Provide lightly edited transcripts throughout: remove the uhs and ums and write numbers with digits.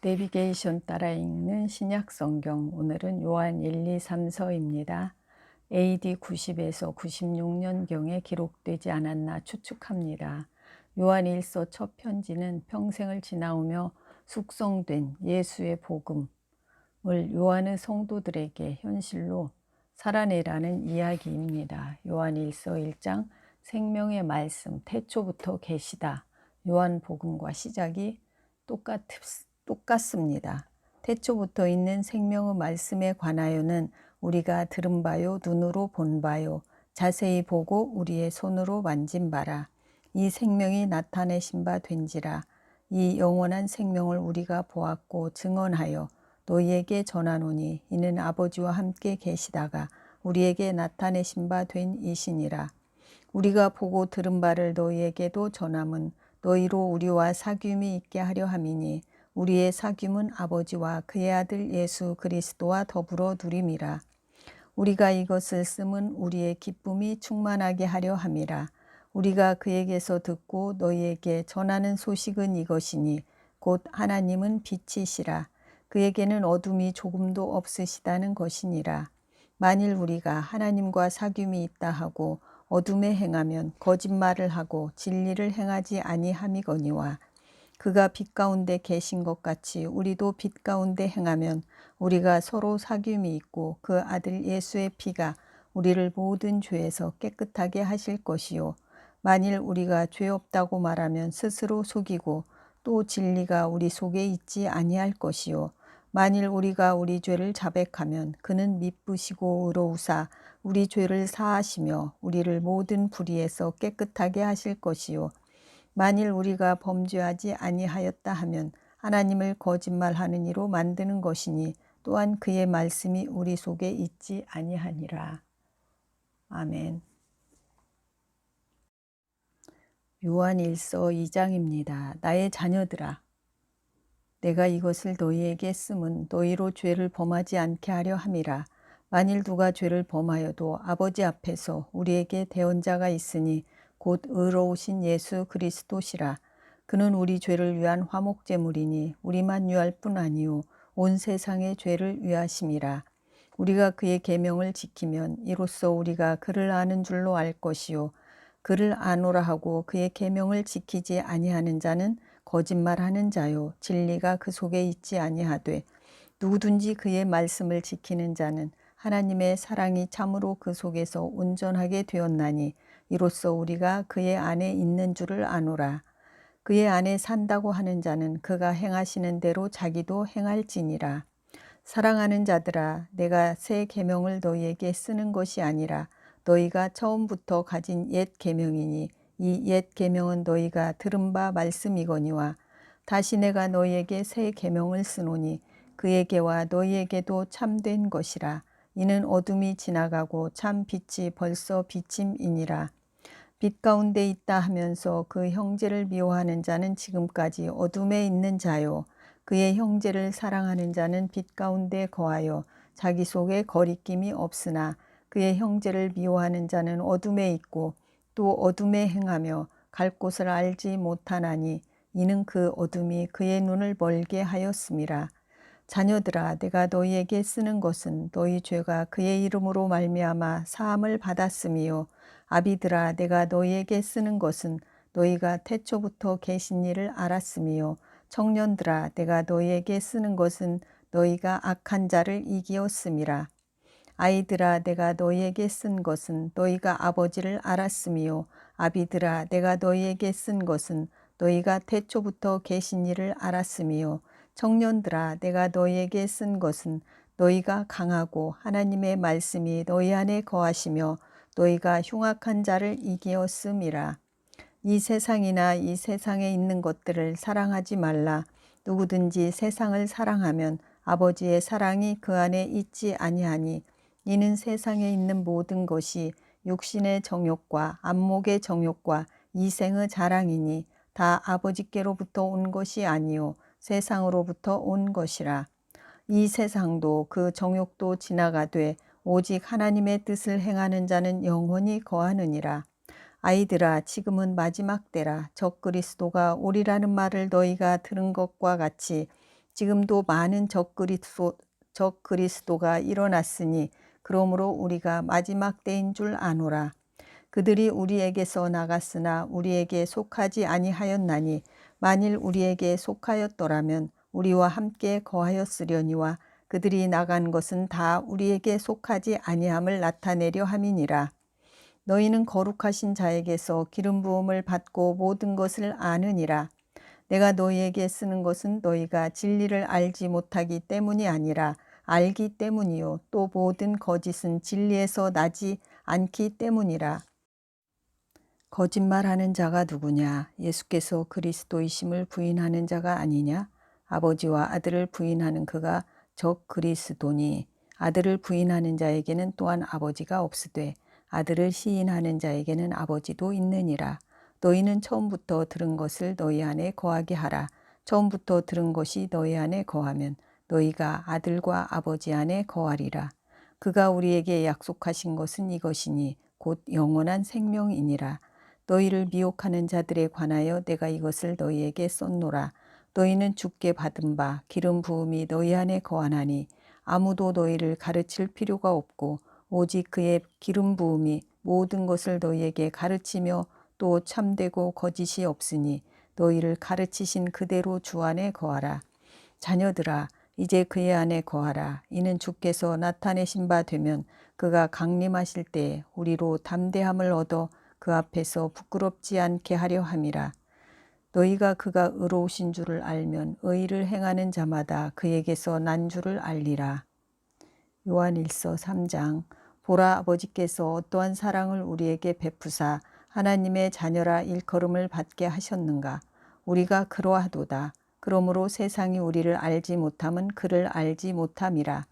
내비게이션 따라 읽는 신약 성경. 오늘은 요한 1, 2, 3서입니다. AD 90에서 96년경에 기록되지 않았나 추측합니다. 요한 1서 첫 편지는 평생을 지나오며 숙성된 예수의 복음을 요한의 성도들에게 현실로 살아내라는 이야기입니다. 요한 1서 1장 생명의 말씀 태초부터 계시다. 요한복음과 시작이 똑같습니다. 태초부터 있는 생명의 말씀에 관하여는 우리가 들은 바요 눈으로 본 바요 자세히 보고 우리의 손으로 만진 바라. 이 생명이 나타내신 바 된지라. 이 영원한 생명을 우리가 보았고 증언하여 너희에게 전하노니 이는 아버지와 함께 계시다가 우리에게 나타내신 바 된 이시니라. 우리가 보고 들은 바를 너희에게도 전함은 너희로 우리와 사귐이 있게 하려 함이니 우리의 사귐은 아버지와 그의 아들 예수 그리스도와 더불어 누림이라. 우리가 이것을 쓰면 우리의 기쁨이 충만하게 하려 함이라. 우리가 그에게서 듣고 너희에게 전하는 소식은 이것이니 곧 하나님은 빛이시라. 그에게는 어둠이 조금도 없으시다는 것이니라. 만일 우리가 하나님과 사귐이 있다 하고 어둠에 행하면 거짓말을 하고 진리를 행하지 아니함이거니와 그가 빛 가운데 계신 것 같이 우리도 빛 가운데 행하면 우리가 서로 사귐이 있고 그 아들 예수의 피가 우리를 모든 죄에서 깨끗하게 하실 것이요. 만일 우리가 죄 없다고 말하면 스스로 속이고 또 진리가 우리 속에 있지 아니할 것이요. 만일 우리가 우리 죄를 자백하면 그는 미쁘시고 의로우사 우리 죄를 사하시며 우리를 모든 불의에서 깨끗하게 하실 것이요. 만일 우리가 범죄하지 아니하였다 하면 하나님을 거짓말하는 이로 만드는 것이니 또한 그의 말씀이 우리 속에 있지 아니하니라. 아멘. 요한 1서 2장입니다. 나의 자녀들아, 내가 이것을 너희에게 쓰면 너희로 죄를 범하지 않게 하려 함이라. 만일 누가 죄를 범하여도 아버지 앞에서 우리에게 대언자가 있으니 곧 의로우신 예수 그리스도시라. 그는 우리 죄를 위한 화목제물이니 우리만 위할 뿐 아니요 온 세상의 죄를 위하심이라. 우리가 그의 계명을 지키면 이로써 우리가 그를 아는 줄로 알 것이요 그를 아노라 하고 그의 계명을 지키지 아니하는 자는 거짓말하는 자요 진리가 그 속에 있지 아니하되 누구든지 그의 말씀을 지키는 자는 하나님의 사랑이 참으로 그 속에서 온전하게 되었나니 이로써 우리가 그의 안에 있는 줄을 아노라. 그의 안에 산다고 하는 자는 그가 행하시는 대로 자기도 행할지니라. 사랑하는 자들아, 내가 새 계명을 너희에게 쓰는 것이 아니라 너희가 처음부터 가진 옛 계명이니 이 옛 계명은 너희가 들은 바 말씀이거니와 다시 내가 너희에게 새 계명을 쓰노니 그에게와 너희에게도 참된 것이라. 이는 어둠이 지나가고 참 빛이 벌써 비침이니라. 빛 가운데 있다 하면서 그 형제를 미워하는 자는 지금까지 어둠에 있는 자요. 그의 형제를 사랑하는 자는 빛 가운데 거하여 자기 속에 거리낌이 없으나 그의 형제를 미워하는 자는 어둠에 있고 또 어둠에 행하며 갈 곳을 알지 못하나니 이는 그 어둠이 그의 눈을 멀게 하였음이라. 자녀들아, 내가 너희에게 쓰는 것은 너희 죄가 그의 이름으로 말미암아 사함을 받았음이요. 아비들아, 내가 너희에게 쓰는 것은 너희가 태초부터 계신 일을 알았음이요. 청년들아, 내가 너희에게 쓰는 것은 너희가 악한 자를 이기었음이라. 아이들아, 내가 너희에게 쓴 것은 너희가 아버지를 알았음이요. 아비들아, 내가 너희에게 쓴 것은 너희가 태초부터 계신 일을 알았음이요. 청년들아, 내가 너희에게 쓴 것은 너희가 강하고 하나님의 말씀이 너희 안에 거하시며 너희가 흉악한 자를 이기었음이라. 이 세상이나 이 세상에 있는 것들을 사랑하지 말라. 누구든지 세상을 사랑하면 아버지의 사랑이 그 안에 있지 아니하니 이는 세상에 있는 모든 것이 육신의 정욕과 안목의 정욕과 이생의 자랑이니 다 아버지께로부터 온 것이 아니요 세상으로부터 온 것이라. 이 세상도 그 정욕도 지나가되 오직 하나님의 뜻을 행하는 자는 영원히 거하느니라. 아이들아, 지금은 마지막 때라. 적 그리스도가 오리라는 말을 너희가 들은 것과 같이 지금도 많은 적그리스도가 일어났으니 그러므로 우리가 마지막 때인 줄 아노라. 그들이 우리에게서 나갔으나 우리에게 속하지 아니하였나니 만일 우리에게 속하였더라면 우리와 함께 거하였으려니와 그들이 나간 것은 다 우리에게 속하지 아니함을 나타내려 함이니라. 너희는 거룩하신 자에게서 기름 부음을 받고 모든 것을 아느니라. 내가 너희에게 쓰는 것은 너희가 진리를 알지 못하기 때문이 아니라 알기 때문이요 또 모든 거짓은 진리에서 나지 않기 때문이라. 거짓말하는 자가 누구냐? 예수께서 그리스도이심을 부인하는 자가 아니냐? 아버지와 아들을 부인하는 그가 적그리스도니 아들을 부인하는 자에게는 또한 아버지가 없으되 아들을 시인하는 자에게는 아버지도 있느니라. 너희는 처음부터 들은 것을 너희 안에 거하게 하라. 처음부터 들은 것이 너희 안에 거하면 너희가 아들과 아버지 안에 거하리라. 그가 우리에게 약속하신 것은 이것이니 곧 영원한 생명이니라. 너희를 미혹하는 자들에 관하여 내가 이것을 너희에게 썼노라. 너희는 주께 받은 바 기름 부음이 너희 안에 거하나니 아무도 너희를 가르칠 필요가 없고 오직 그의 기름 부음이 모든 것을 너희에게 가르치며 또 참되고 거짓이 없으니 너희를 가르치신 그대로 주 안에 거하라. 자녀들아 이제 그의 안에 거하라. 이는 주께서 나타내신 바 되면 그가 강림하실 때에 우리로 담대함을 얻어 그 앞에서 부끄럽지 않게 하려 함이라. 너희가 그가 의로우신 줄을 알면 의를 행하는 자마다 그에게서 난 줄을 알리라. 요한일서 3장. 보라, 아버지께서 어떠한 사랑을 우리에게 베푸사 하나님의 자녀라 일컬음을 받게 하셨는가. 우리가 그러하도다. 그러므로 세상이 우리를 알지 못함은 그를 알지 못함이라.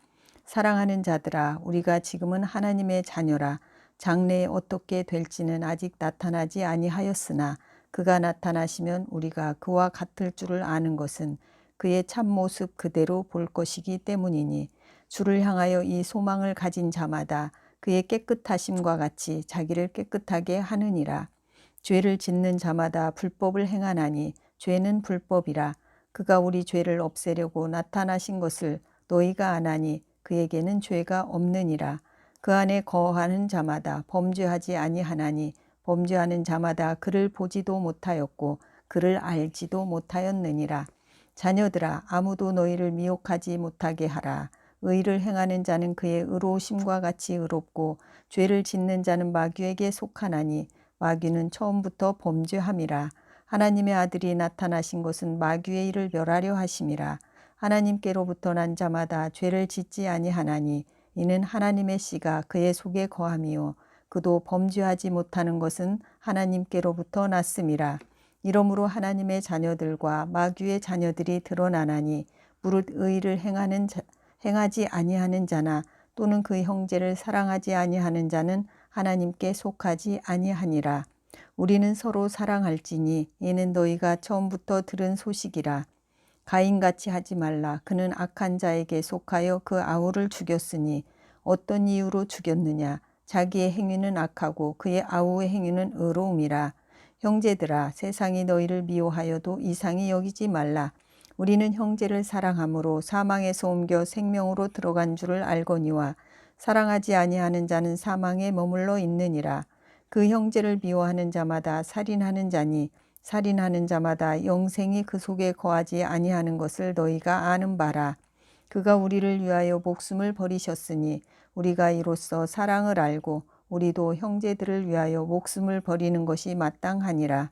사랑하는 자들아, 우리가 지금은 하나님의 자녀라. 장래에 어떻게 될지는 아직 나타나지 아니하였으나 그가 나타나시면 우리가 그와 같을 줄을 아는 것은 그의 참모습 그대로 볼 것이기 때문이니 주를 향하여 이 소망을 가진 자마다 그의 깨끗하심과 같이 자기를 깨끗하게 하느니라. 죄를 짓는 자마다 불법을 행하나니 죄는 불법이라. 그가 우리 죄를 없애려고 나타나신 것을 너희가 아나니 그에게는 죄가 없느니라. 그 안에 거하는 자마다 범죄하지 아니하나니 범죄하는 자마다 그를 보지도 못하였고 그를 알지도 못하였느니라. 자녀들아, 아무도 너희를 미혹하지 못하게 하라. 의를 행하는 자는 그의 의로우심과 같이 의롭고 죄를 짓는 자는 마귀에게 속하나니 마귀는 처음부터 범죄함이라. 하나님의 아들이 나타나신 것은 마귀의 일을 멸하려 하심이라. 하나님께로부터 난 자마다 죄를 짓지 아니하나니 이는 하나님의 씨가 그의 속에 거함이요 그도 범죄하지 못하는 것은 하나님께로부터 났음이라. 이러므로 하나님의 자녀들과 마귀의 자녀들이 드러나나니 무릇 의를 행하지 아니하는 자나 또는 그 형제를 사랑하지 아니하는 자는 하나님께 속하지 아니하니라. 우리는 서로 사랑할지니 이는 너희가 처음부터 들은 소식이라. 가인같이 하지 말라. 그는 악한 자에게 속하여 그 아우를 죽였으니 어떤 이유로 죽였느냐. 자기의 행위는 악하고 그의 아우의 행위는 의로움이라. 형제들아, 세상이 너희를 미워하여도 이상히 여기지 말라. 우리는 형제를 사랑함으로 사망에서 옮겨 생명으로 들어간 줄을 알거니와 사랑하지 아니하는 자는 사망에 머물러 있느니라. 그 형제를 미워하는 자마다 살인하는 자니 살인하는 자마다 영생이 그 속에 거하지 아니하는 것을 너희가 아는 바라. 그가 우리를 위하여 목숨을 버리셨으니 우리가 이로써 사랑을 알고 우리도 형제들을 위하여 목숨을 버리는 것이 마땅하니라.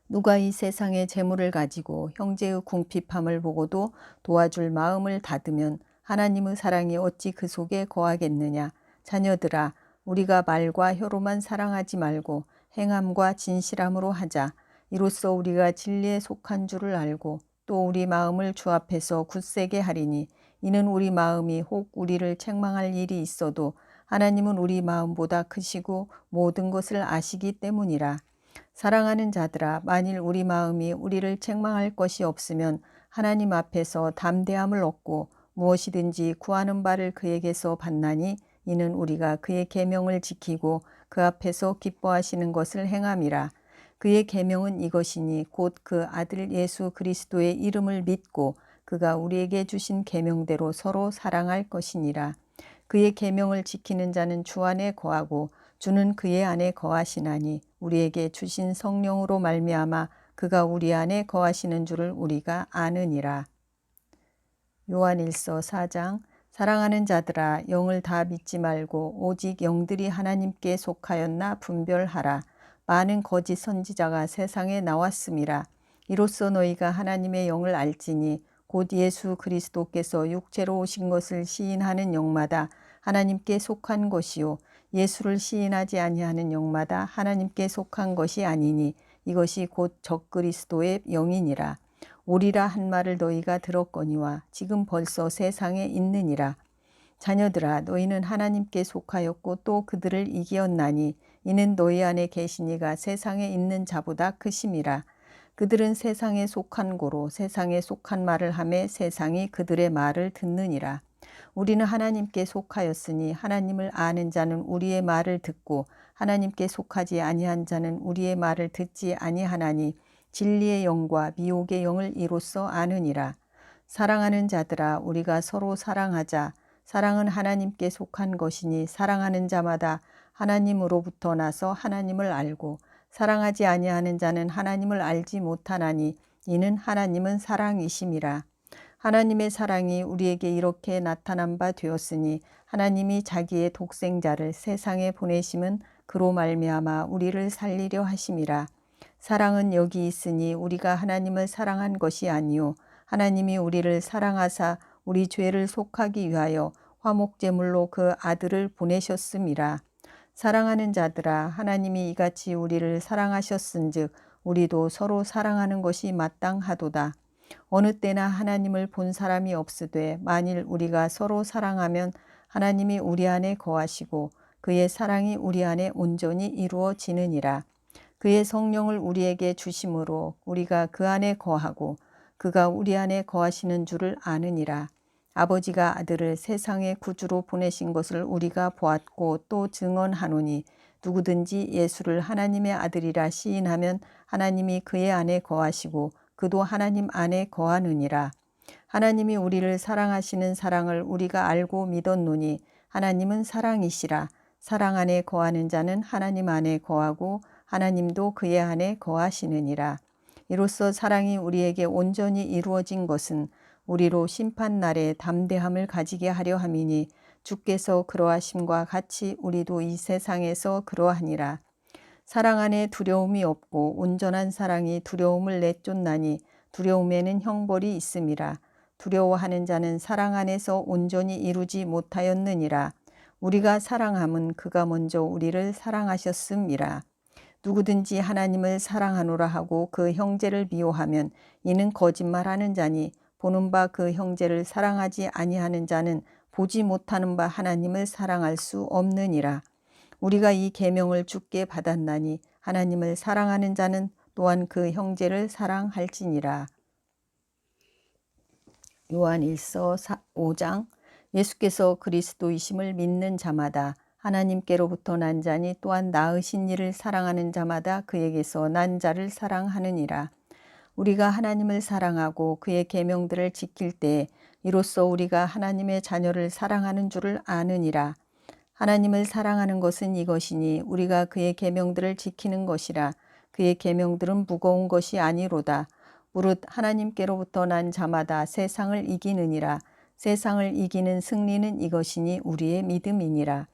누가 이 세상의 재물을 가지고 형제의 궁핍함을 보고도 도와줄 마음을 닫으면 하나님의 사랑이 어찌 그 속에 거하겠느냐. 자녀들아, 우리가 말과 혀로만 사랑하지 말고 행함과 진실함으로 하자. 이로써 우리가 진리에 속한 줄을 알고 또 우리 마음을 주 앞에서 굳세게 하리니 이는 우리 마음이 혹 우리를 책망할 일이 있어도 하나님은 우리 마음보다 크시고 모든 것을 아시기 때문이라. 사랑하는 자들아, 만일 우리 마음이 우리를 책망할 것이 없으면 하나님 앞에서 담대함을 얻고 무엇이든지 구하는 바를 그에게서 받나니 이는 우리가 그의 계명을 지키고 그 앞에서 기뻐하시는 것을 행함이라. 그의 계명은 이것이니 곧 그 아들 예수 그리스도의 이름을 믿고 그가 우리에게 주신 계명대로 서로 사랑할 것이니라. 그의 계명을 지키는 자는 주 안에 거하고 주는 그의 안에 거하시나니 우리에게 주신 성령으로 말미암아 그가 우리 안에 거하시는 줄을 우리가 아느니라. 요한일서 4장. 사랑하는 자들아, 영을 다 믿지 말고 오직 영들이 하나님께 속하였나 분별하라. 많은 거짓 선지자가 세상에 나왔음이라. 이로써 너희가 하나님의 영을 알지니 곧 예수 그리스도께서 육체로 오신 것을 시인하는 영마다 하나님께 속한 것이요 예수를 시인하지 아니하는 영마다 하나님께 속한 것이 아니니 이것이 곧 적그리스도의 영이니라. 오리라 한 말을 너희가 들었거니와 지금 벌써 세상에 있느니라. 자녀들아, 너희는 하나님께 속하였고 또 그들을 이기었나니 이는 너희 안에 계신 이가 세상에 있는 자보다 크심이라. 그들은 세상에 속한 고로 세상에 속한 말을 하매 세상이 그들의 말을 듣느니라. 우리는 하나님께 속하였으니 하나님을 아는 자는 우리의 말을 듣고 하나님께 속하지 아니한 자는 우리의 말을 듣지 아니하나니 진리의 영과 미혹의 영을 이로써 아느니라. 사랑하는 자들아, 우리가 서로 사랑하자. 사랑은 하나님께 속한 것이니 사랑하는 자마다 하나님으로부터 나서 하나님을 알고 사랑하지 아니하는 자는 하나님을 알지 못하나니 이는 하나님은 사랑이심이라. 하나님의 사랑이 우리에게 이렇게 나타난 바 되었으니 하나님이 자기의 독생자를 세상에 보내심은 그로 말미암아 우리를 살리려 하심이라. 사랑은 여기 있으니 우리가 하나님을 사랑한 것이 아니요 하나님이 우리를 사랑하사 우리 죄를 속하기 위하여 화목제물로 그 아들을 보내셨음이라. 사랑하는 자들아, 하나님이 이같이 우리를 사랑하셨은즉 우리도 서로 사랑하는 것이 마땅하도다. 어느 때나 하나님을 본 사람이 없으되 만일 우리가 서로 사랑하면 하나님이 우리 안에 거하시고 그의 사랑이 우리 안에 온전히 이루어지느니라. 그의 성령을 우리에게 주심으로 우리가 그 안에 거하고 그가 우리 안에 거하시는 줄을 아느니라. 아버지가 아들을 세상의 구주로 보내신 것을 우리가 보았고 또 증언하노니 누구든지 예수를 하나님의 아들이라 시인하면 하나님이 그의 안에 거하시고 그도 하나님 안에 거하느니라. 하나님이 우리를 사랑하시는 사랑을 우리가 알고 믿었노니 하나님은 사랑이시라. 사랑 안에 거하는 자는 하나님 안에 거하고 하나님도 그의 안에 거하시느니라. 이로써 사랑이 우리에게 온전히 이루어진 것은 우리로 심판날에 담대함을 가지게 하려 함이니 주께서 그러하심과 같이 우리도 이 세상에서 그러하니라. 사랑 안에 두려움이 없고 온전한 사랑이 두려움을 내쫓나니 두려움에는 형벌이 있음이라. 두려워하는 자는 사랑 안에서 온전히 이루지 못하였느니라. 우리가 사랑함은 그가 먼저 우리를 사랑하셨음이라. 누구든지 하나님을 사랑하노라 하고 그 형제를 미워하면 이는 거짓말하는 자니 보는 바 그 형제를 사랑하지 아니하는 자는 보지 못하는 바 하나님을 사랑할 수 없느니라. 우리가 이 계명을 주께 받았나니 하나님을 사랑하는 자는 또한 그 형제를 사랑할지니라. 요한일서 5장. 예수께서 그리스도이심을 믿는 자마다 하나님께로부터 난 자니 또한 낳으신 이를 사랑하는 자마다 그에게서 난 자를 사랑하느니라. 우리가 하나님을 사랑하고 그의 계명들을 지킬 때 이로써 우리가 하나님의 자녀를 사랑하는 줄을 아느니라. 하나님을 사랑하는 것은 이것이니 우리가 그의 계명들을 지키는 것이라. 그의 계명들은 무거운 것이 아니로다. 무릇 하나님께로부터 난 자마다 세상을 이기느니라. 세상을 이기는 승리는 이것이니 우리의 믿음이니라.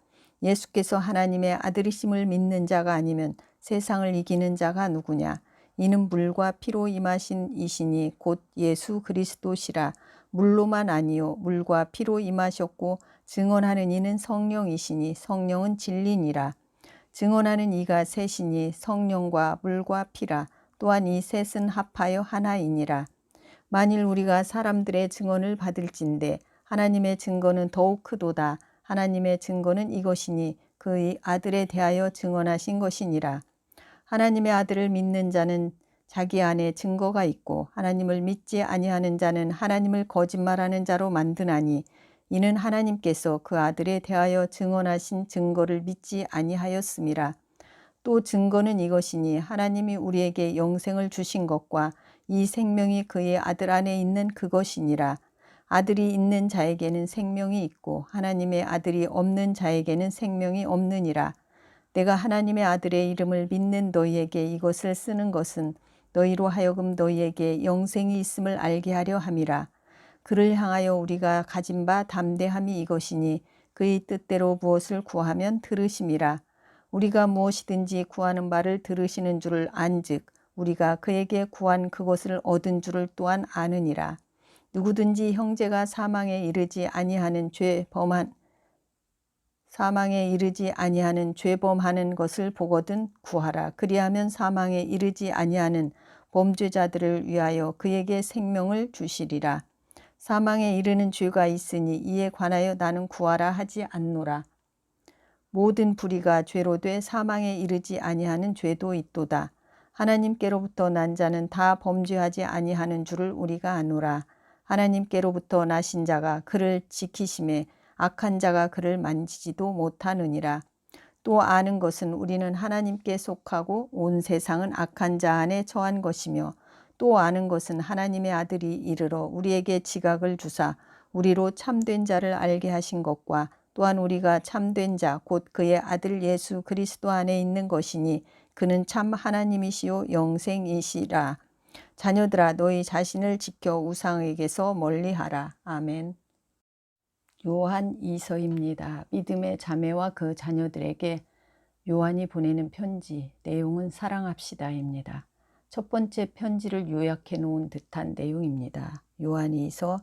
예수께서 하나님의 아들이심을 믿는 자가 아니면 세상을 이기는 자가 누구냐? 이는 물과 피로 임하신 이시니 곧 예수 그리스도시라. 물로만 아니요 물과 피로 임하셨고 증언하는 이는 성령이시니 성령은 진리니라. 증언하는 이가 셋이니 성령과 물과 피라. 또한 이 셋은 합하여 하나이니라. 만일 우리가 사람들의 증언을 받을진대 하나님의 증거는 더욱 크도다. 하나님의 증거는 이것이니 그의 아들에 대하여 증언하신 것이니라. 하나님의 아들을 믿는 자는 자기 안에 증거가 있고 하나님을 믿지 아니하는 자는 하나님을 거짓말하는 자로 만드나니 이는 하나님께서 그 아들에 대하여 증언하신 증거를 믿지 아니하였음이라. 또 증거는 이것이니 하나님이 우리에게 영생을 주신 것과 이 생명이 그의 아들 안에 있는 그것이니라. 아들이 있는 자에게는 생명이 있고 하나님의 아들이 없는 자에게는 생명이 없느니라. 내가 하나님의 아들의 이름을 믿는 너희에게 이것을 쓰는 것은 너희로 하여금 너희에게 영생이 있음을 알게 하려 함이라. 그를 향하여 우리가 가진 바 담대함이 이것이니 그의 뜻대로 무엇을 구하면 들으심이라. 우리가 무엇이든지 구하는 바를 들으시는 줄을 안즉 우리가 그에게 구한 그것을 얻은 줄을 또한 아느니라. 누구든지 형제가 사망에 이르지 아니하는 죄범하는 것을 보거든 구하라. 그리하면 사망에 이르지 아니하는 범죄자들을 위하여 그에게 생명을 주시리라. 사망에 이르는 죄가 있으니 이에 관하여 나는 구하라 하지 않노라. 모든 불의가 죄로 돼 사망에 이르지 아니하는 죄도 있도다. 하나님께로부터 난 자는 다 범죄하지 아니하는 줄을 우리가 아노라. 하나님께로부터 나신 자가 그를 지키심에 악한 자가 그를 만지지도 못하느니라. 또 아는 것은 우리는 하나님께 속하고 온 세상은 악한 자 안에 처한 것이며 또 아는 것은 하나님의 아들이 이르러 우리에게 지각을 주사 우리로 참된 자를 알게 하신 것과 또한 우리가 참된 자 곧 그의 아들 예수 그리스도 안에 있는 것이니 그는 참 하나님이시요 영생이시라. 자녀들아 너희 자신을 지켜 우상에게서 멀리하라. 아멘. 요한 2서입니다. 믿음의 자매와 그 자녀들에게 요한이 보내는 편지, 내용은 사랑합시다입니다. 첫 번째 편지를 요약해 놓은 듯한 내용입니다. 요한 2서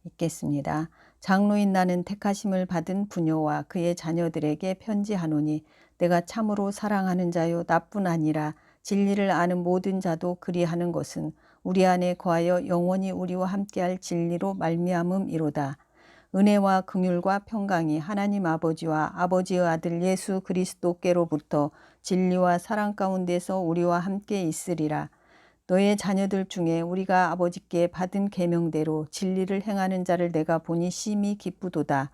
읽겠습니다. 장로인 나는 택하심을 받은 부녀와 그의 자녀들에게 편지하노니 내가 참으로 사랑하는 자요 나뿐 아니라 진리를 아는 모든 자도 그리하는 것은 우리 안에 거하여 영원히 우리와 함께할 진리로 말미암음이로다. 은혜와 긍휼과 평강이 하나님 아버지와 아버지의 아들 예수 그리스도께로부터 진리와 사랑 가운데서 우리와 함께 있으리라. 너의 자녀들 중에 우리가 아버지께 받은 계명대로 진리를 행하는 자를 내가 보니 심히 기쁘도다.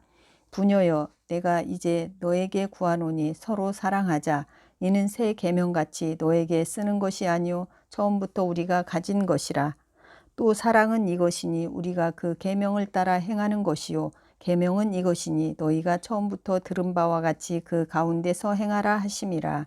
부녀여 내가 이제 너에게 구하노니 서로 사랑하자. 이는 새 계명같이 너에게 쓰는 것이 아니요 처음부터 우리가 가진 것이라. 또 사랑은 이것이니 우리가 그 계명을 따라 행하는 것이요 계명은 이것이니 너희가 처음부터 들은 바와 같이 그 가운데서 행하라 하심이라.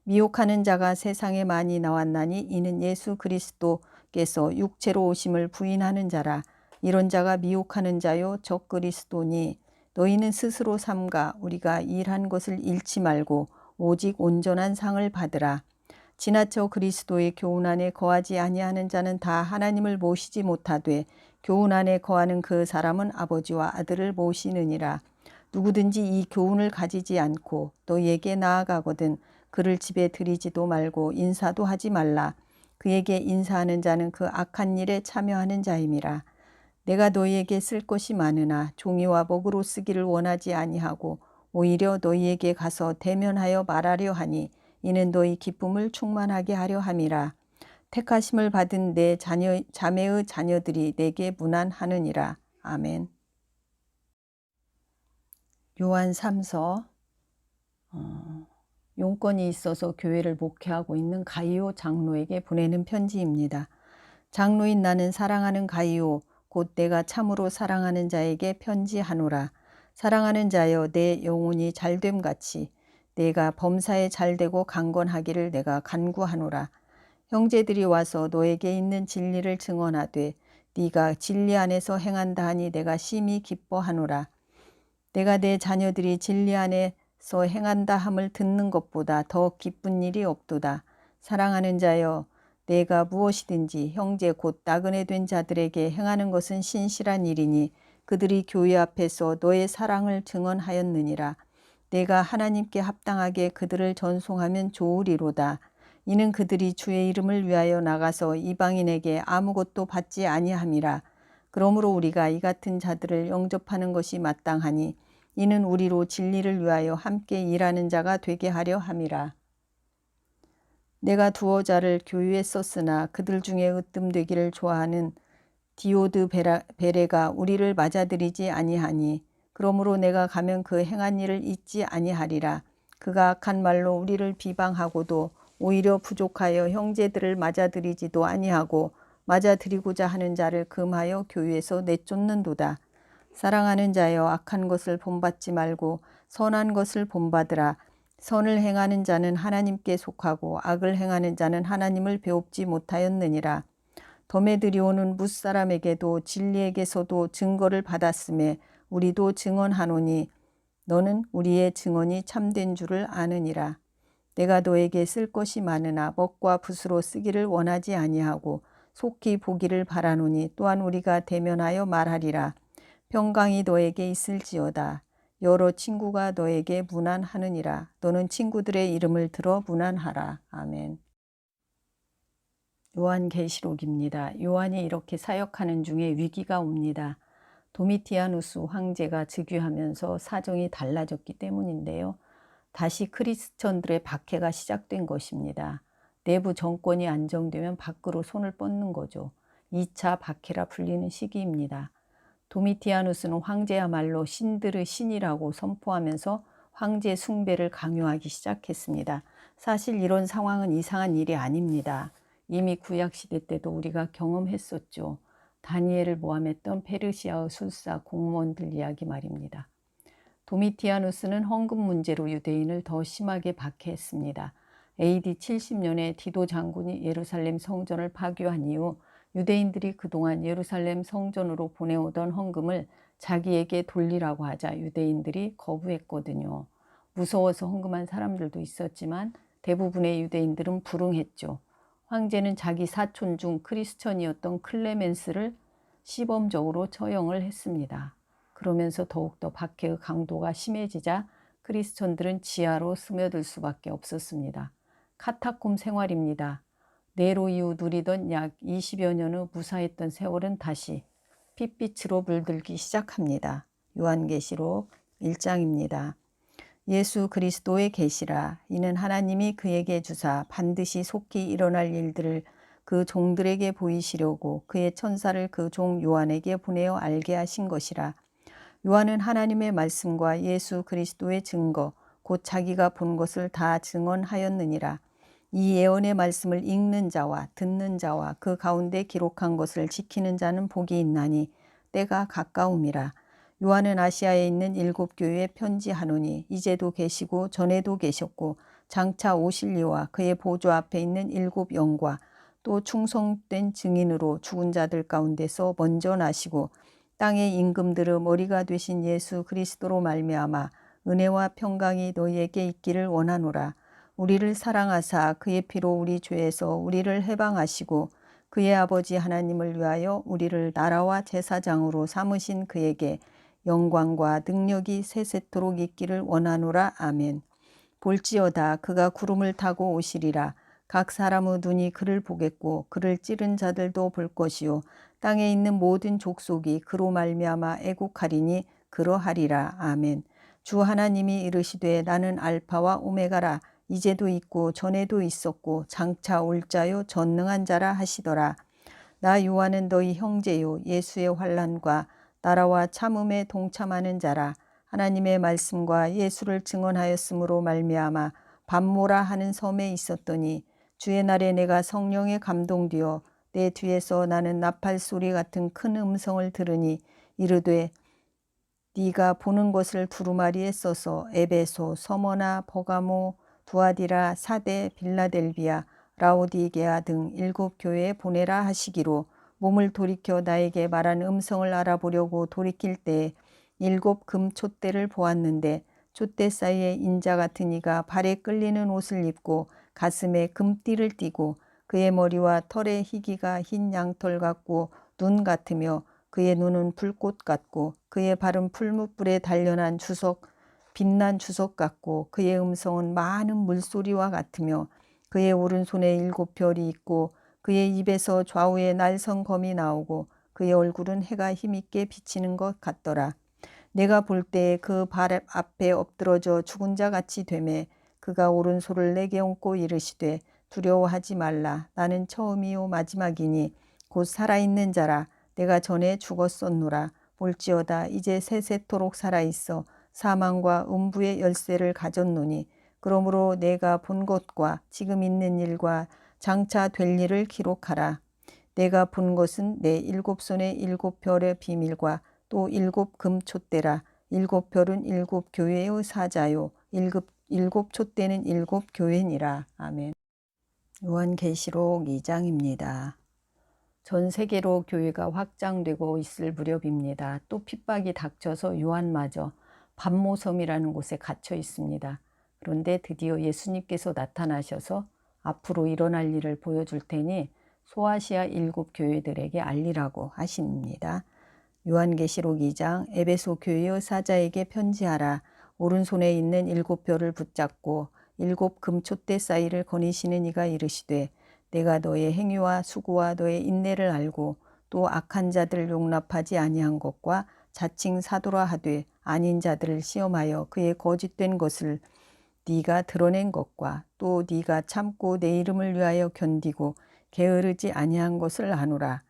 미혹하는 자가 세상에 많이 나왔나니 이는 예수 그리스도께서 육체로 오심을 부인하는 자라. 이런 자가 미혹하는 자요 적 그리스도니 너희는 스스로 삼가 우리가 일한 것을 잃지 말고 오직 온전한 상을 받으라. 지나쳐 그리스도의 교훈 안에 거하지 아니하는 자는 다 하나님을 모시지 못하되 교훈 안에 거하는 그 사람은 아버지와 아들을 모시느니라. 누구든지 이 교훈을 가지지 않고 너희에게 나아가거든 그를 집에 들이지도 말고 인사도 하지 말라. 그에게 인사하는 자는 그 악한 일에 참여하는 자임이라. 내가 너희에게 쓸 것이 많으나 종이와 먹으로 쓰기를 원하지 아니하고 오히려 너희에게 가서 대면하여 말하려 하니 이는 너희 기쁨을 충만하게 하려 함이라. 택하심을 받은 내 자매의 자녀들이 내게 문안하느니라. 아멘. 요한 3서 용건이 있어서 교회를 목회하고 있는 가이오 장로에게 보내는 편지입니다. 장로인 나는 사랑하는 가이오 곧 내가 참으로 사랑하는 자에게 편지하노라. 사랑하는 자여 내 영혼이 잘됨같이 내가 범사에 잘되고 강건하기를 내가 간구하노라. 형제들이 와서 너에게 있는 진리를 증언하되 네가 진리 안에서 행한다 하니 내가 심히 기뻐하노라. 내가 내 자녀들이 진리 안에서 행한다 함을 듣는 것보다 더 기쁜 일이 없도다. 사랑하는 자여 내가 무엇이든지 형제 곧 나그네 된 자들에게 행하는 것은 신실한 일이니 그들이 교회 앞에서 너의 사랑을 증언하였느니라. 내가 하나님께 합당하게 그들을 전송하면 좋으리로다. 이는 그들이 주의 이름을 위하여 나가서 이방인에게 아무것도 받지 아니함이라. 그러므로 우리가 이 같은 자들을 영접하는 것이 마땅하니 이는 우리로 진리를 위하여 함께 일하는 자가 되게 하려 함이라. 내가 두어 자를 교유에 썼으나 그들 중에 으뜸되기를 좋아하는 디오드 베레가 우리를 맞아들이지 아니하니 그러므로 내가 가면 그 행한 일을 잊지 아니하리라. 그가 악한 말로 우리를 비방하고도 오히려 부족하여 형제들을 맞아들이지도 아니하고 맞아들이고자 하는 자를 금하여 교회에서 내쫓는도다. 사랑하는 자여, 악한 것을 본받지 말고 선한 것을 본받으라. 선을 행하는 자는 하나님께 속하고 악을 행하는 자는 하나님을 배웁지 못하였느니라. 더메드리오는 뭇사람에게도 진리에게서도 증거를 받았음에 우리도 증언하노니 너는 우리의 증언이 참된 줄을 아느니라. 내가 너에게 쓸 것이 많으나 먹과 붓으로 쓰기를 원하지 아니하고 속히 보기를 바라노니 또한 우리가 대면하여 말하리라. 평강이 너에게 있을지어다. 여러 친구가 너에게 문안하느니라. 너는 친구들의 이름을 들어 문안하라. 아멘. 요한계시록입니다. 요한이 이렇게 사역하는 중에 위기가 옵니다. 도미티아누스 황제가 즉위하면서 사정이 달라졌기 때문인데요. 다시 크리스천들의 박해가 시작된 것입니다. 내부 정권이 안정되면 밖으로 손을 뻗는 거죠. 2차 박해라 불리는 시기입니다. 도미티아누스는 황제야말로 신들의 신이라고 선포하면서 황제 숭배를 강요하기 시작했습니다. 사실 이런 상황은 이상한 일이 아닙니다. 이미 구약시대 때도 우리가 경험했었죠. 다니엘을 모함했던 페르시아의 술사 공무원들 이야기 말입니다. 도미티아누스는 헌금 문제로 유대인을 더 심하게 박해했습니다. AD 70년에 디도 장군이 예루살렘 성전을 파괴한 이후 유대인들이 그동안 예루살렘 성전으로 보내오던 헌금을 자기에게 돌리라고 하자 유대인들이 거부했거든요. 무서워서 헌금한 사람들도 있었지만 대부분의 유대인들은 불응했죠. 황제는 자기 사촌 중 크리스천이었던 클레멘스를 시범적으로 처형을 했습니다. 그러면서 더욱더 박해의 강도가 심해지자 크리스천들은 지하로 스며들 수밖에 없었습니다. 카타콤 생활입니다. 네로 이후 누리던 약 20여 년의 무사했던 세월은 다시 핏빛으로 물들기 시작합니다. 요한계시록 1장입니다. 예수 그리스도의 계시라. 이는 하나님이 그에게 주사 반드시 속히 일어날 일들을 그 종들에게 보이시려고 그의 천사를 그 종 요한에게 보내어 알게 하신 것이라. 요한은 하나님의 말씀과 예수 그리스도의 증거 곧 자기가 본 것을 다 증언하였느니라. 이 예언의 말씀을 읽는 자와 듣는 자와 그 가운데 기록한 것을 지키는 자는 복이 있나니 때가 가까움이라. 요한은 아시아에 있는 7교회에 편지하노니 이제도 계시고 전에도 계셨고 장차 오실 이와 그의 보좌 앞에 있는 7영과 또 충성된 증인으로 죽은 자들 가운데서 먼저 나시고 땅의 임금들의 머리가 되신 예수 그리스도로 말미암아 은혜와 평강이 너희에게 있기를 원하노라. 우리를 사랑하사 그의 피로 우리 죄에서 우리를 해방하시고 그의 아버지 하나님을 위하여 우리를 나라와 제사장으로 삼으신 그에게 영광과 능력이 세세토록 있기를 원하노라. 아멘. 볼지어다 그가 구름을 타고 오시리라. 각 사람의 눈이 그를 보겠고 그를 찌른 자들도 볼 것이요 땅에 있는 모든 족속이 그로 말미암아 애국하리니 그러하리라. 아멘. 주 하나님이 이르시되 나는 알파와 오메가라. 이제도 있고 전에도 있었고 장차 올 자요 전능한 자라 하시더라. 나 요한은 너희 형제요 예수의 환난과 나라와 참음에 동참하는 자라. 하나님의 말씀과 예수를 증언하였으므로 말미암아 밤모라 하는 섬에 있었더니 주의 날에 내가 성령에 감동되어 내 뒤에서 나는 나팔 소리 같은 큰 음성을 들으니 이르되 네가 보는 것을 두루마리에 써서 에베소, 서머나, 버가모, 두아디라, 사데, 빌라델비아, 라오디게아 등 7교회에 보내라 하시기로 몸을 돌이켜 나에게 말한 음성을 알아보려고 돌이킬 때에 7 금촛대를 보았는데 촛대 사이에 인자 같은 이가 발에 끌리는 옷을 입고 가슴에 금띠를 띠고 그의 머리와 털의 희기가 흰 양털 같고 눈 같으며 그의 눈은 불꽃 같고 그의 발은 풀무불에 단련한 주석 빛난 주석 같고 그의 음성은 많은 물소리와 같으며 그의 오른손에 7별이 있고 그의 입에서 좌우에 날성검이 나오고 그의 얼굴은 해가 힘있게 비치는 것 같더라. 내가 볼 때에 그 발 앞에 엎드러져 죽은 자 같이 되매 그가 오른손을 내게 얹고 이르시되 두려워하지 말라. 나는 처음이요 마지막이니 곧 살아있는 자라. 내가 전에 죽었었노라. 볼지어다 이제 세세토록 살아있어 사망과 음부의 열쇠를 가졌노니 그러므로 내가 본 것과 지금 있는 일과 장차 될 일을 기록하라. 내가 본 것은 내 일곱 손의 일곱 별의 비밀과 또 일곱 금촛대라. 일곱 별은 일곱 교회의 사자요 일곱 촛대는 일곱 교회니라. 아멘. 요한계시록 2장입니다. 전 세계로 교회가 확장되고 있을 무렵입니다. 또 핍박이 닥쳐서 요한마저 반모섬이라는 곳에 갇혀 있습니다. 그런데 드디어 예수님께서 나타나셔서 앞으로 일어날 일을 보여줄 테니 소아시아 일곱 교회들에게 알리라고 하십니다. 요한계시록 2장 에베소 교회의 사자에게 편지하라. 오른손에 있는 일곱 별을 붙잡고 일곱 금촛대 사이를 거니시는 이가 이르시되 내가 너의 행위와 수고와 너의 인내를 알고 또 악한 자들을 용납하지 아니한 것과 자칭 사도라 하되 아닌 자들을 시험하여 그의 거짓된 것을 네가 드러낸 것과 또 네가 참고 내 이름을 위하여 견디고 게으르지 아니한 것을 아노라.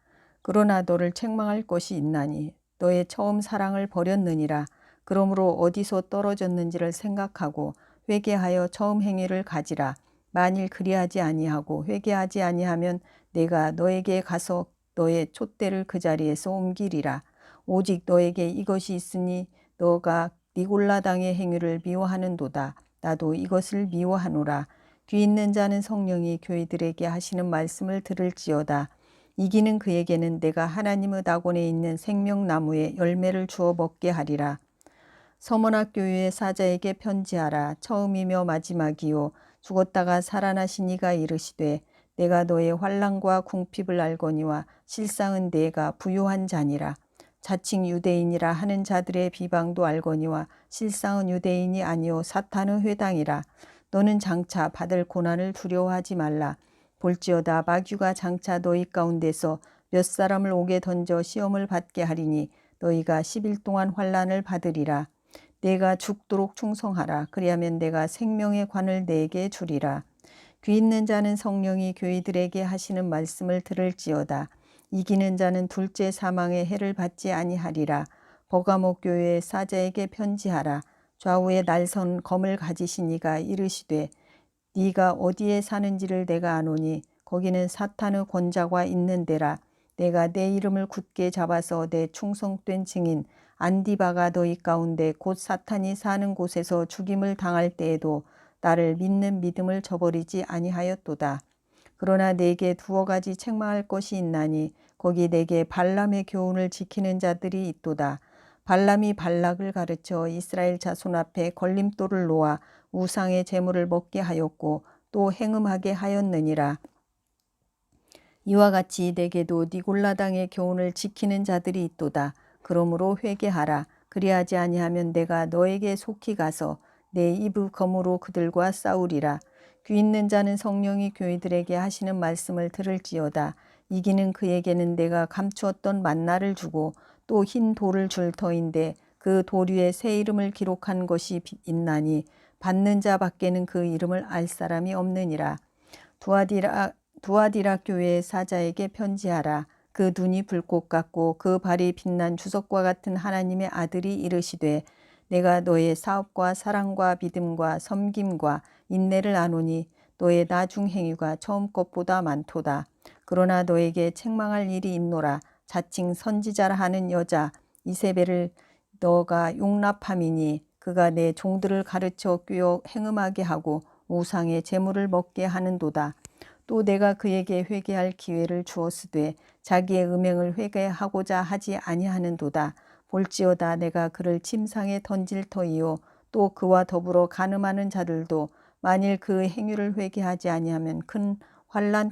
그러나 너를 책망할 것이 있나니 너의 처음 사랑을 버렸느니라. 그러므로 어디서 떨어졌는지를 생각하고 회개하여 처음 행위를 가지라. 만일 그리하지 아니하고 회개하지 아니하면 내가 너에게 가서 너의 촛대를 그 자리에서 옮기리라. 오직 너에게 이것이 있으니 너가 니골라당의 행위를 미워하는도다. 나도 이것을 미워하노라. 귀 있는 자는 성령이 교회들에게 하시는 말씀을 들을지어다. 이기는 그에게는 내가 하나님의 낙원에 있는 생명나무의 열매를 주어 먹게 하리라. 서머나 교회의 사자에게 편지하라. 처음이며 마지막이요 죽었다가 살아나신 이가 이르시되 내가 너의 환난과 궁핍을 알거니와 실상은 내가 부요한 자니라. 자칭 유대인이라 하는 자들의 비방도 알거니와 실상은 유대인이 아니요 사탄의 회당이라. 너는 장차 받을 고난을 두려워하지 말라. 볼지어다 마귀가 장차 너희 가운데서 몇 사람을 옥에 던져 시험을 받게 하리니 너희가 10일 동안 환난을 받으리라. 내가 죽도록 충성하라. 그리하면 내가 생명의 관을 내게 주리라. 귀 있는 자는 성령이 교회들에게 하시는 말씀을 들을지어다. 이기는 자는 둘째 사망의 해를 받지 아니하리라. 버가모 교회의 사자에게 편지하라. 좌우에 날선 검을 가지신 이가 이르시되 네가 어디에 사는지를 내가 아노니 거기는 사탄의 권자가 있는 데라. 내가 내 이름을 굳게 잡아서 내 충성된 증인 안디바가 너희 가운데 곧 사탄이 사는 곳에서 죽임을 당할 때에도 나를 믿는 믿음을 저버리지 아니하였도다. 그러나 내게 두어 가지 책망할 것이 있나니 거기 내게 발람의 교훈을 지키는 자들이 있도다. 발람이 발락을 가르쳐 이스라엘 자손 앞에 걸림돌을 놓아 우상의 제물을 먹게 하였고 또 행음하게 하였느니라. 이와 같이 내게도 니골라당의 교훈을 지키는 자들이 있도다. 그러므로 회개하라. 그리하지 아니하면 내가 너에게 속히 가서 내 입의 검으로 그들과 싸우리라. 귀 있는 자는 성령이 교회들에게 하시는 말씀을 들을지어다. 이기는 그에게는 내가 감추었던 만나를 주고 또 흰 돌을 줄 터인데 그 돌 위에 새 이름을 기록한 것이 있나니 받는 자 밖에는 그 이름을 알 사람이 없느니라. 두아디라 교회의 사자에게 편지하라. 그 눈이 불꽃 같고 그 발이 빛난 주석과 같은 하나님의 아들이 이르시되 내가 너의 사업과 사랑과 믿음과 섬김과 인내를 아노니 너의 나중 행위가 처음 것보다 많도다. 그러나 너에게 책망할 일이 있노라. 자칭 선지자라 하는 여자 이세벨을 너가 용납함이니 그가 내 종들을 가르쳐 꾀어 행음하게 하고 우상의 재물을 먹게 하는도다. 또 내가 그에게 회개할 기회를 주었으되 자기의 음행을 회개하고자 하지 아니하는도다. 볼지어다 내가 그를 침상에 던질 터이요 또 그와 더불어 간음하는 자들도 만일 그 행위를 회개하지 아니하면 큰 환난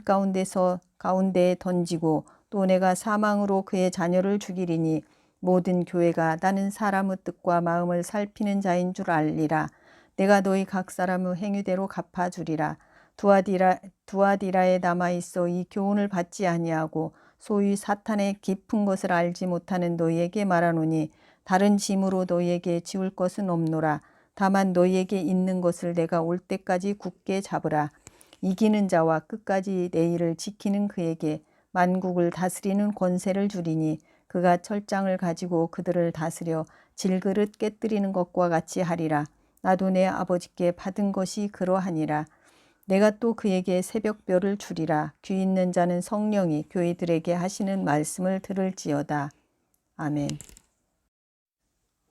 가운데에 던지고 또 내가 사망으로 그의 자녀를 죽이리니 모든 교회가 나는 사람의 뜻과 마음을 살피는 자인 줄 알리라. 내가 너희 각 사람의 행위대로 갚아주리라. 두아디라에 남아있어 이 교훈을 받지 아니하고 소위 사탄의 깊은 것을 알지 못하는 너희에게 말하노니 다른 짐으로 너희에게 지울 것은 없노라. 다만 너희에게 있는 것을 내가 올 때까지 굳게 잡으라. 이기는 자와 끝까지 내 일을 지키는 그에게 만국을 다스리는 권세를 주리니 그가 철장을 가지고 그들을 다스려 질그릇 깨뜨리는 것과 같이 하리라. 나도 내 아버지께 받은 것이 그러하니라. 내가 또 그에게 새벽별을 주리라. 귀 있는 자는 성령이 교회들에게 하시는 말씀을 들을지어다. 아멘.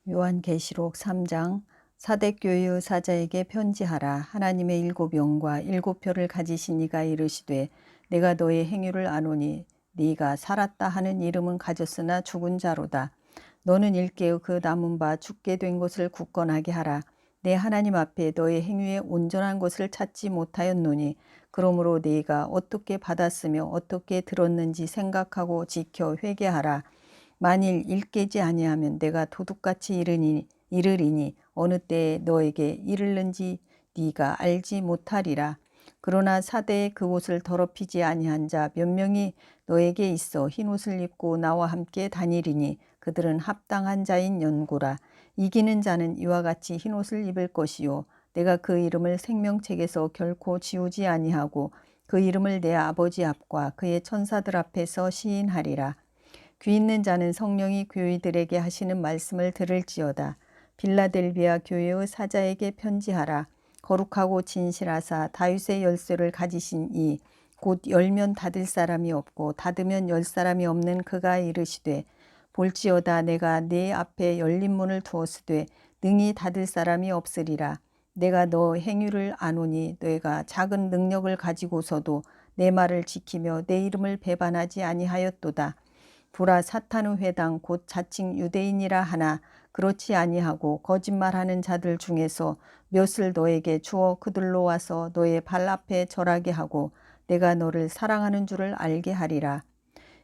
요한계시록 3장. 사대교회의 사자에게 편지하라. 하나님의 일곱 영과 일곱 표를 가지신 이가 이르시되 내가 너의 행위를 아노니 네가 살았다 하는 이름은 가졌으나 죽은 자로다. 너는 일깨어 그 남은 바 죽게 된 것을 굳건하게 하라. 내 하나님 앞에 너의 행위에 온전한 것을 찾지 못하였노니 그러므로 네가 어떻게 받았으며 어떻게 들었는지 생각하고 지켜 회개하라. 만일 일깨지 아니하면 내가 도둑같이 이르리니 어느 때에 너에게 이르는지 네가 알지 못하리라. 그러나 사대에 그 옷을 더럽히지 아니한 자 몇 명이 너에게 있어 흰옷을 입고 나와 함께 다니리니 그들은 합당한 자인 연고라. 이기는 자는 이와 같이 흰옷을 입을 것이요 내가 그 이름을 생명책에서 결코 지우지 아니하고 그 이름을 내 아버지 앞과 그의 천사들 앞에서 시인하리라. 귀 있는 자는 성령이 교회들에게 하시는 말씀을 들을지어다. 빌라델비아 교회의 사자에게 편지하라. 거룩하고 진실하사 다윗의 열쇠를 가지신 이 곧 열면 닫을 사람이 없고 닫으면 열 사람이 없는 그가 이르시되 볼지어다 내가 네 앞에 열린 문을 두었으되 능히 닫을 사람이 없으리라. 내가 너 행위를 아노니 너가 작은 능력을 가지고서도 내 말을 지키며 내 이름을 배반하지 아니하였도다. 보라 사탄의 회당 곧 자칭 유대인이라 하나 그렇지 아니하고 거짓말하는 자들 중에서 몇을 너에게 주어 그들로 와서 너의 발 앞에 절하게 하고 내가 너를 사랑하는 줄을 알게 하리라.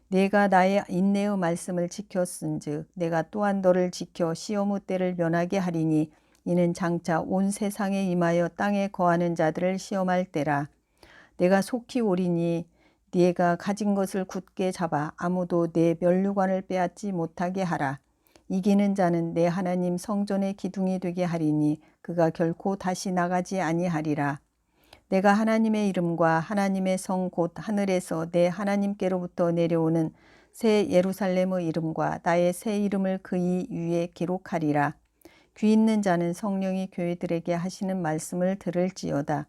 내가 나의 인내의 말씀을 지켰은즉 내가 또한 너를 지켜 시험의 때를 면하게 하리니 이는 장차 온 세상에 임하여 땅에 거하는 자들을 시험할 때라. 내가 속히 오리니 네가 가진 것을 굳게 잡아 아무도 내 면류관을 빼앗지 못하게 하라. 이기는 자는 내 하나님 성전의 기둥이 되게 하리니 그가 결코 다시 나가지 아니하리라. 내가 하나님의 이름과 하나님의 성 곧 하늘에서 내 하나님께로부터 내려오는 새 예루살렘의 이름과 나의 새 이름을 그이 위에 기록하리라. 귀 있는 자는 성령이 교회들에게 하시는 말씀을 들을지어다.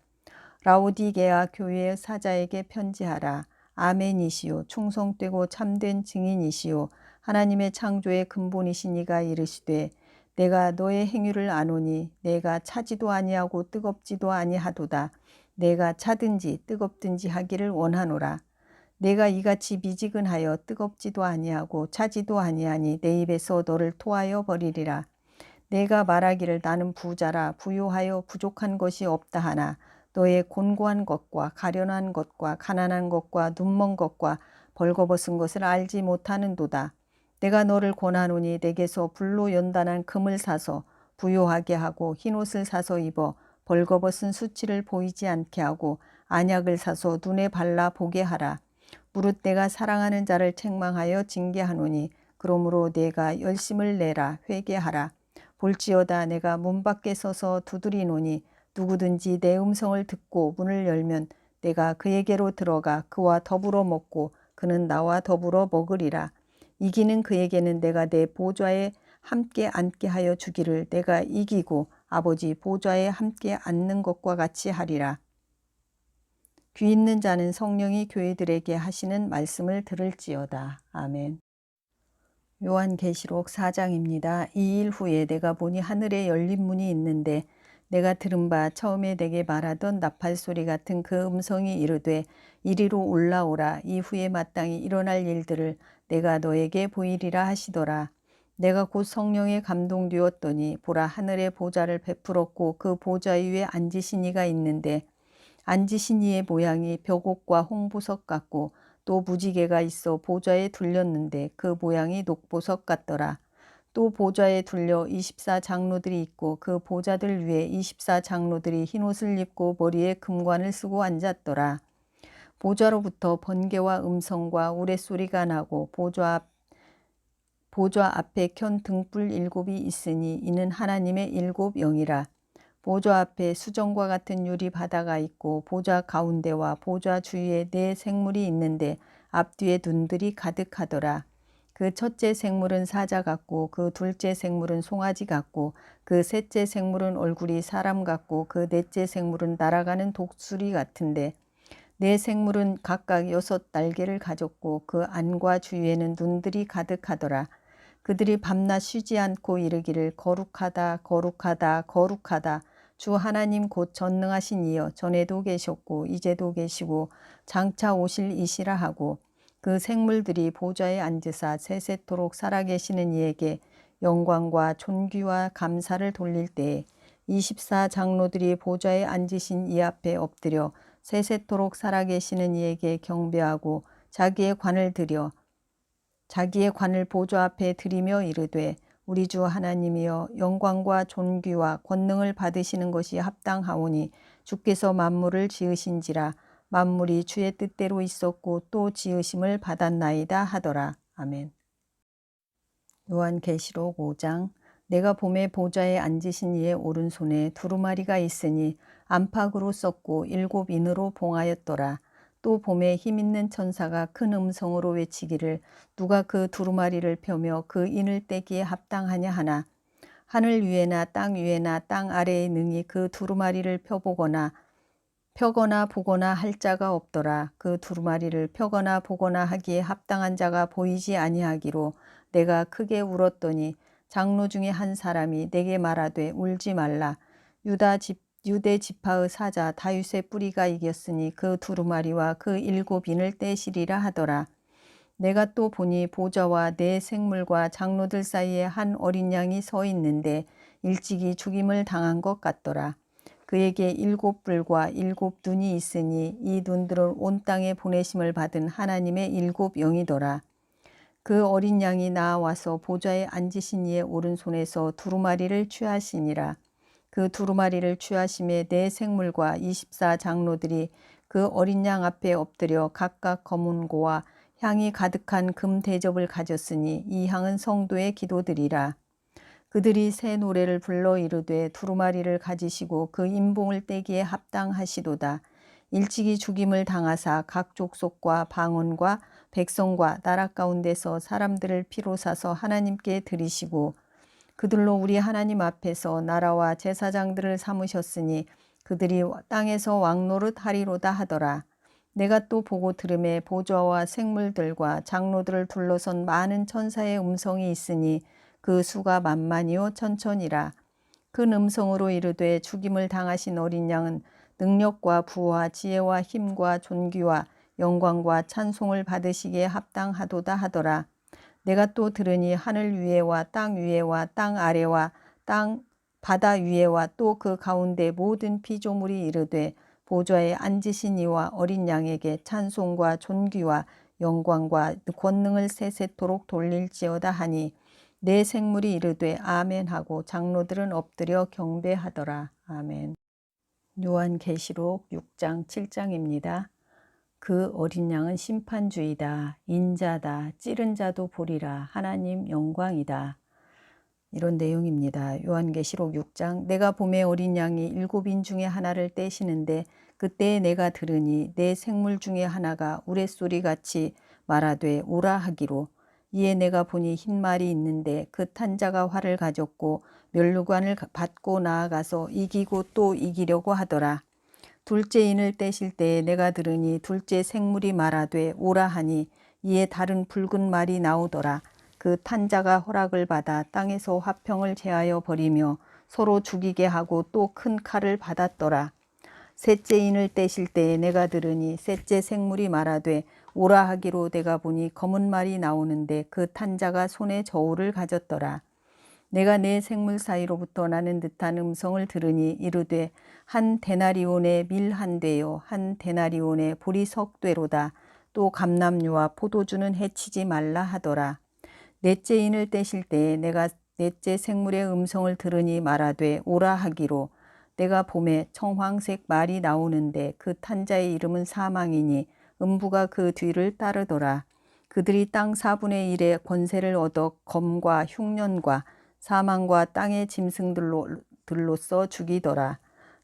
라오디게아 교회의 사자에게 편지하라. 아멘이시요 충성되고 참된 증인이시요 하나님의 창조의 근본이신 이가 이르시되 내가 너의 행위를 아노니 내가 차지도 아니하고 뜨겁지도 아니하도다. 내가 차든지 뜨겁든지 하기를 원하노라. 내가 이같이 미지근하여 뜨겁지도 아니하고 차지도 아니하니 내 입에서 너를 토하여 버리리라. 내가 말하기를 나는 부자라 부유하여 부족한 것이 없다 하나 너의 곤고한 것과 가련한 것과 가난한 것과 눈먼 것과 벌거벗은 것을 알지 못하는도다. 내가 너를 권하노니 내게서 불로 연단한 금을 사서 부요하게 하고 흰옷을 사서 입어 벌거벗은 수치를 보이지 않게 하고 안약을 사서 눈에 발라 보게 하라. 무릇 내가 사랑하는 자를 책망하여 징계하노니 그러므로 내가 열심을 내라 회개하라. 볼지어다 내가 문 밖에 서서 두드리노니 누구든지 내 음성을 듣고 문을 열면 내가 그에게로 들어가 그와 더불어 먹고 그는 나와 더불어 먹으리라. 이기는 그에게는 내가 내 보좌에 함께 앉게 하여 주기를 내가 이기고 아버지 보좌에 함께 앉는 것과 같이 하리라. 귀 있는 자는 성령이 교회들에게 하시는 말씀을 들을지어다. 아멘. 요한계시록 4장입니다. 이 일 후에 내가 보니 하늘에 열린 문이 있는데 내가 들은 바 처음에 내게 말하던 나팔 소리 같은 그 음성이 이르되 이리로 올라오라. 이후에 마땅히 일어날 일들을 내가 너에게 보이리라 하시더라. 내가 곧 성령에 감동되었더니 보라 하늘의 보좌를 베풀었고 그 보좌 위에 앉으신 이가 있는데 앉으신 이의 모양이 벽옥과 홍보석 같고 또 무지개가 있어 보좌에 둘렸는데 그 모양이 녹보석 같더라. 또 보좌에 둘려 24 장로들이 있고 그 보좌들 위에 24 장로들이 흰옷을 입고 머리에 금관을 쓰고 앉았더라. 보좌로부터 번개와 음성과 우레소리가 나고 보좌 앞에 켠 등불 일곱이 있으니 이는 하나님의 일곱 영이라. 보좌 앞에 수정과 같은 유리 바다가 있고 보좌 가운데와 보좌 주위에 네 생물이 있는데 앞뒤에 눈들이 가득하더라. 그 첫째 생물은 사자 같고 그 둘째 생물은 송아지 같고 그 셋째 생물은 얼굴이 사람 같고 그 넷째 생물은 날아가는 독수리 같은데 네 생물은 각각 6 날개를 가졌고 그 안과 주위에는 눈들이 가득하더라. 그들이 밤낮 쉬지 않고 이르기를 거룩하다 거룩하다 거룩하다 주 하나님 곧 전능하신 이여 전에도 계셨고 이제도 계시고 장차 오실 이시라 하고 그 생물들이 보좌에 앉으사 세세토록 살아계시는 이에게 영광과 존귀와 감사를 돌릴 때에 24 장로들이 보좌에 앉으신 이 앞에 엎드려 세세토록 살아계시는 이에게 경배하고 자기의 관을 보좌 앞에 드리며 이르되 우리 주 하나님이여 영광과 존귀와 권능을 받으시는 것이 합당하오니 주께서 만물을 지으신지라 만물이 주의 뜻대로 있었고 또 지으심을 받았나이다 하더라. 아멘. 요한계시록 5장 내가 봄에 보좌에 앉으신 이의 오른손에 두루마리가 있으니 안팎으로 썼고 7 인으로 봉하였더라. 또 봄에 힘있는 천사가 큰 음성으로 외치기를 누가 그 두루마리를 펴며 그 인을 떼기에 합당하냐 하나 하늘 위에나 땅 위에나 땅 아래에 능히 그 두루마리를 펴거나 보거나 할 자가 없더라. 그 두루마리를 펴거나 보거나 하기에 합당한 자가 보이지 아니하기로 내가 크게 울었더니 장로 중에 한 사람이 내게 말하되 울지 말라. 유대 지파의 사자 다윗의 뿌리가 이겼으니 그 두루마리와 그 7 인을 떼시리라 하더라. 내가 또 보니 보좌와 네 생물과 장로들 사이에 한 어린 양이 서 있는데 일찍이 죽임을 당한 것 같더라. 그에게 7 뿔과 7 눈이 있으니 이 눈들은 온 땅에 보내심을 받은 하나님의 7 영이더라. 그 어린 양이 나와서 보좌에 앉으신 이의 오른손에서 두루마리를 취하시니라. 그 두루마리를 취하심에 네 생물과 24 장로들이 그 어린 양 앞에 엎드려 각각 검은 고와 향이 가득한 금 대접을 가졌으니 이 향은 성도의 기도들이라. 그들이 새 노래를 불러 이르되 두루마리를 가지시고 그 인봉을 떼기에 합당하시도다. 일찍이 죽임을 당하사 각 족속과 방언과 백성과 나라 가운데서 사람들을 피로 사서 하나님께 드리시고 그들로 우리 하나님 앞에서 나라와 제사장들을 삼으셨으니 그들이 땅에서 왕노릇 하리로다 하더라. 내가 또 보고 들음에 보좌와 생물들과 장로들을 둘러선 많은 천사의 음성이 있으니 그 수가 만만이요 천천이라. 큰 음성으로 이르되 죽임을 당하신 어린 양은 능력과 부와 지혜와 힘과 존귀와 영광과 찬송을 받으시기에 합당하도다 하더라. 내가 또 들으니 하늘 위에와 땅 위에와 땅 아래와 땅 바다 위에와 또 그 가운데 모든 피조물이 이르되 보좌에 앉으신 이와 어린 양에게 찬송과 존귀와 영광과 권능을 세세토록 돌릴지어다 하니 네 생물이 이르되 아멘 하고 장로들은 엎드려 경배하더라. 아멘. 요한계시록 6장 7장입니다. 그 어린 양은 심판주이다. 인자다. 찌른 자도 보리라. 하나님 영광이다. 이런 내용입니다. 요한계시록 6장 내가 봄에 어린 양이 7 인 중에 하나를 떼시는데 그때 내가 들으니 네 생물 중에 하나가 우레소리같이 말하되 오라 하기로 이에 내가 보니 흰 말이 있는데 그 탄 자가 활을 가졌고 면류관을 받고 나아가서 이기고 또 이기려고 하더라. 둘째 인을 떼실 때에 내가 들으니 둘째 생물이 말하되 오라 하니 이에 다른 붉은 말이 나오더라. 그 탄 자가 허락을 받아 땅에서 화평을 제하여 버리며 서로 죽이게 하고 또 큰 칼을 받았더라. 셋째 인을 떼실 때에 내가 들으니 셋째 생물이 말하되 오라 하기로 내가 보니 검은 말이 나오는데 그 탄 자가 손에 저울을 가졌더라. 내가 네 생물 사이로부터 나는 듯한 음성을 들으니 이르되 한 데나리온의 밀 한 되요 한 데나리온의 보리 석 되로다. 또 감람류와 포도주는 해치지 말라 하더라. 넷째 인을 떼실 때에 내가 넷째 생물의 음성을 들으니 말하되 오라 하기로 내가 봄에 청황색 말이 나오는데 그 탄자의 이름은 사망이니 음부가 그 뒤를 따르더라. 그들이 땅 4분의 1의 권세를 얻어 검과 흉년과 사망과 땅의 짐승들로써 죽이더라.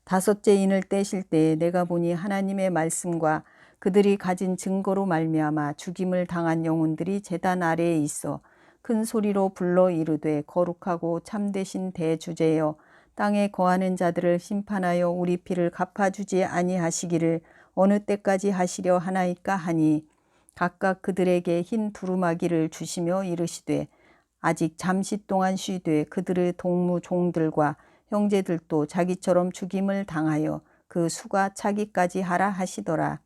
다섯째 인을 떼실 때에 내가 보니 하나님의 말씀과 그들이 가진 증거로 말미암아 죽임을 당한 영혼들이 제단 아래에 있어 큰 소리로 불러 이르되 거룩하고 참되신 대주제여 땅에 거하는 자들을 심판하여 우리 피를 갚아주지 아니하시기를 어느 때까지 하시려 하나이까 하니 각각 그들에게 흰 두루마기를 주시며 이르시되 아직 잠시 동안 쉬되 그들의 동무 종들과 형제들도 자기처럼 죽임을 당하여 그 수가 차기까지 하라 하시더라.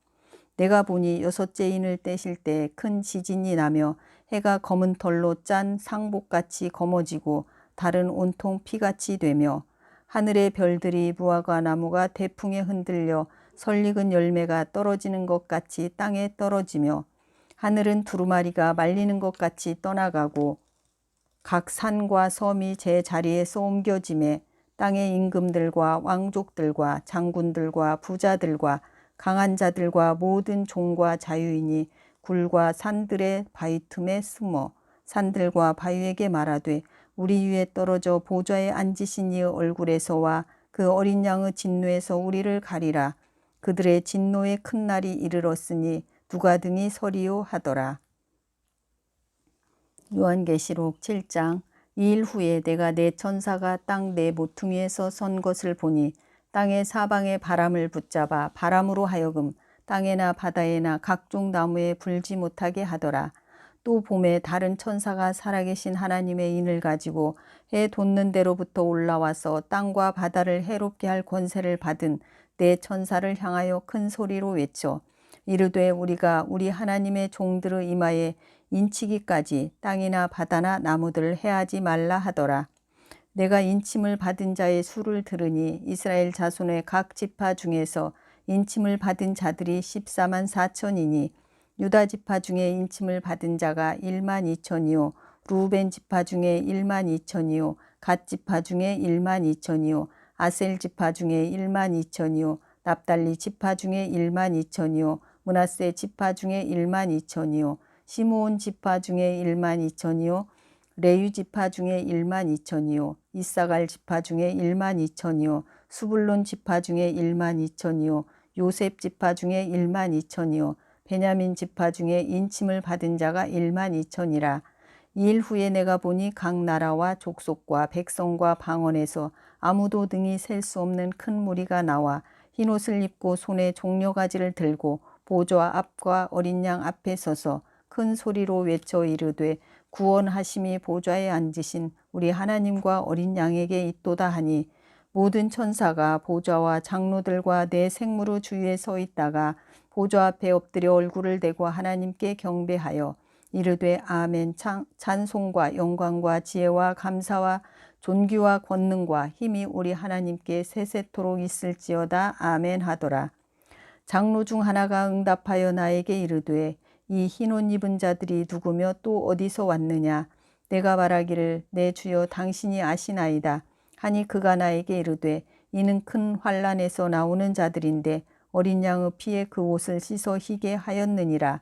내가 보니 여섯째 인을 떼실 때 큰 지진이 나며 해가 검은 털로 짠 상복같이 검어지고 달은 온통 피같이 되며 하늘의 별들이 무화과 나무가 대풍에 흔들려 설익은 열매가 떨어지는 것 같이 땅에 떨어지며 하늘은 두루마리가 말리는 것 같이 떠나가고 각 산과 섬이 제 자리에서 옮겨짐에 땅의 임금들과 왕족들과 장군들과 부자들과 강한 자들과 모든 종과 자유인이 굴과 산들의 바위 틈에 숨어 산들과 바위에게 말하되 우리 위에 떨어져 보좌에 앉으신 이의 얼굴에서와 그 어린 양의 진노에서 우리를 가리라. 그들의 진노의 큰 날이 이르렀으니 누가 등이 서리요 하더라. 요한계시록 7장. 이 일 후에 내가 내 천사가 땅 내 모퉁이에서 선 것을 보니 땅의 사방에 바람을 붙잡아 바람으로 하여금 땅에나 바다에나 각종 나무에 불지 못하게 하더라. 또 봄에 다른 천사가 살아계신 하나님의 인을 가지고 해 돋는 데로부터 올라와서 땅과 바다를 해롭게 할 권세를 받은 내 천사를 향하여 큰 소리로 외쳐 이르되 우리가 우리 하나님의 종들의 이마에 인치기까지 땅이나 바다나 나무들을 해하지 말라 하더라. 내가 인침을 받은 자의 수를 들으니 이스라엘 자손의 각 지파 중에서 인침을 받은 자들이 14만 4천이니 유다 지파 중에 인침을 받은 자가 1만 2천이요 루벤 지파 중에 1만 2천이요 갓 지파 중에 1만 2천이요 아셀 지파 중에 1만 2천이요 납달리 지파 중에 1만 2천이요 므낫세 지파 중에 1만 2천이요 시므온 지파 중에 1만 2천이요 레위 지파 중에 1만 2천이요 이사갈 지파 중에 1만 2천이요 수불론 지파 중에 1만 2천이요 요셉 지파 중에 1만 2천이요 베냐민 지파 중에 인침을 받은 자가 1만 2천이라. 이 일 후에 내가 보니 각 나라와 족속과 백성과 방언에서 아무도 등이 셀 수 없는 큰 무리가 나와 흰옷을 입고 손에 종려가지를 들고 보좌 앞과 어린 양 앞에 서서 큰 소리로 외쳐 이르되 구원하심이 보좌에 앉으신 우리 하나님과 어린 양에게 있도다 하니 모든 천사가 보좌와 장로들과 내 생물의 주위에 서 있다가 보좌 앞에 엎드려 얼굴을 대고 하나님께 경배하여 이르되 아멘 찬송과 영광과 지혜와 감사와 존귀와 권능과 힘이 우리 하나님께 세세토록 있을지어다 아멘 하더라. 장로 중 하나가 응답하여 나에게 이르되 이 흰옷 입은 자들이 누구며 또 어디서 왔느냐 내가 말하기를 내 주여 당신이 아시나이다 하니 그가 나에게 이르되 이는 큰 환난에서 나오는 자들인데 어린 양의 피에 그 옷을 씻어 희게 하였느니라.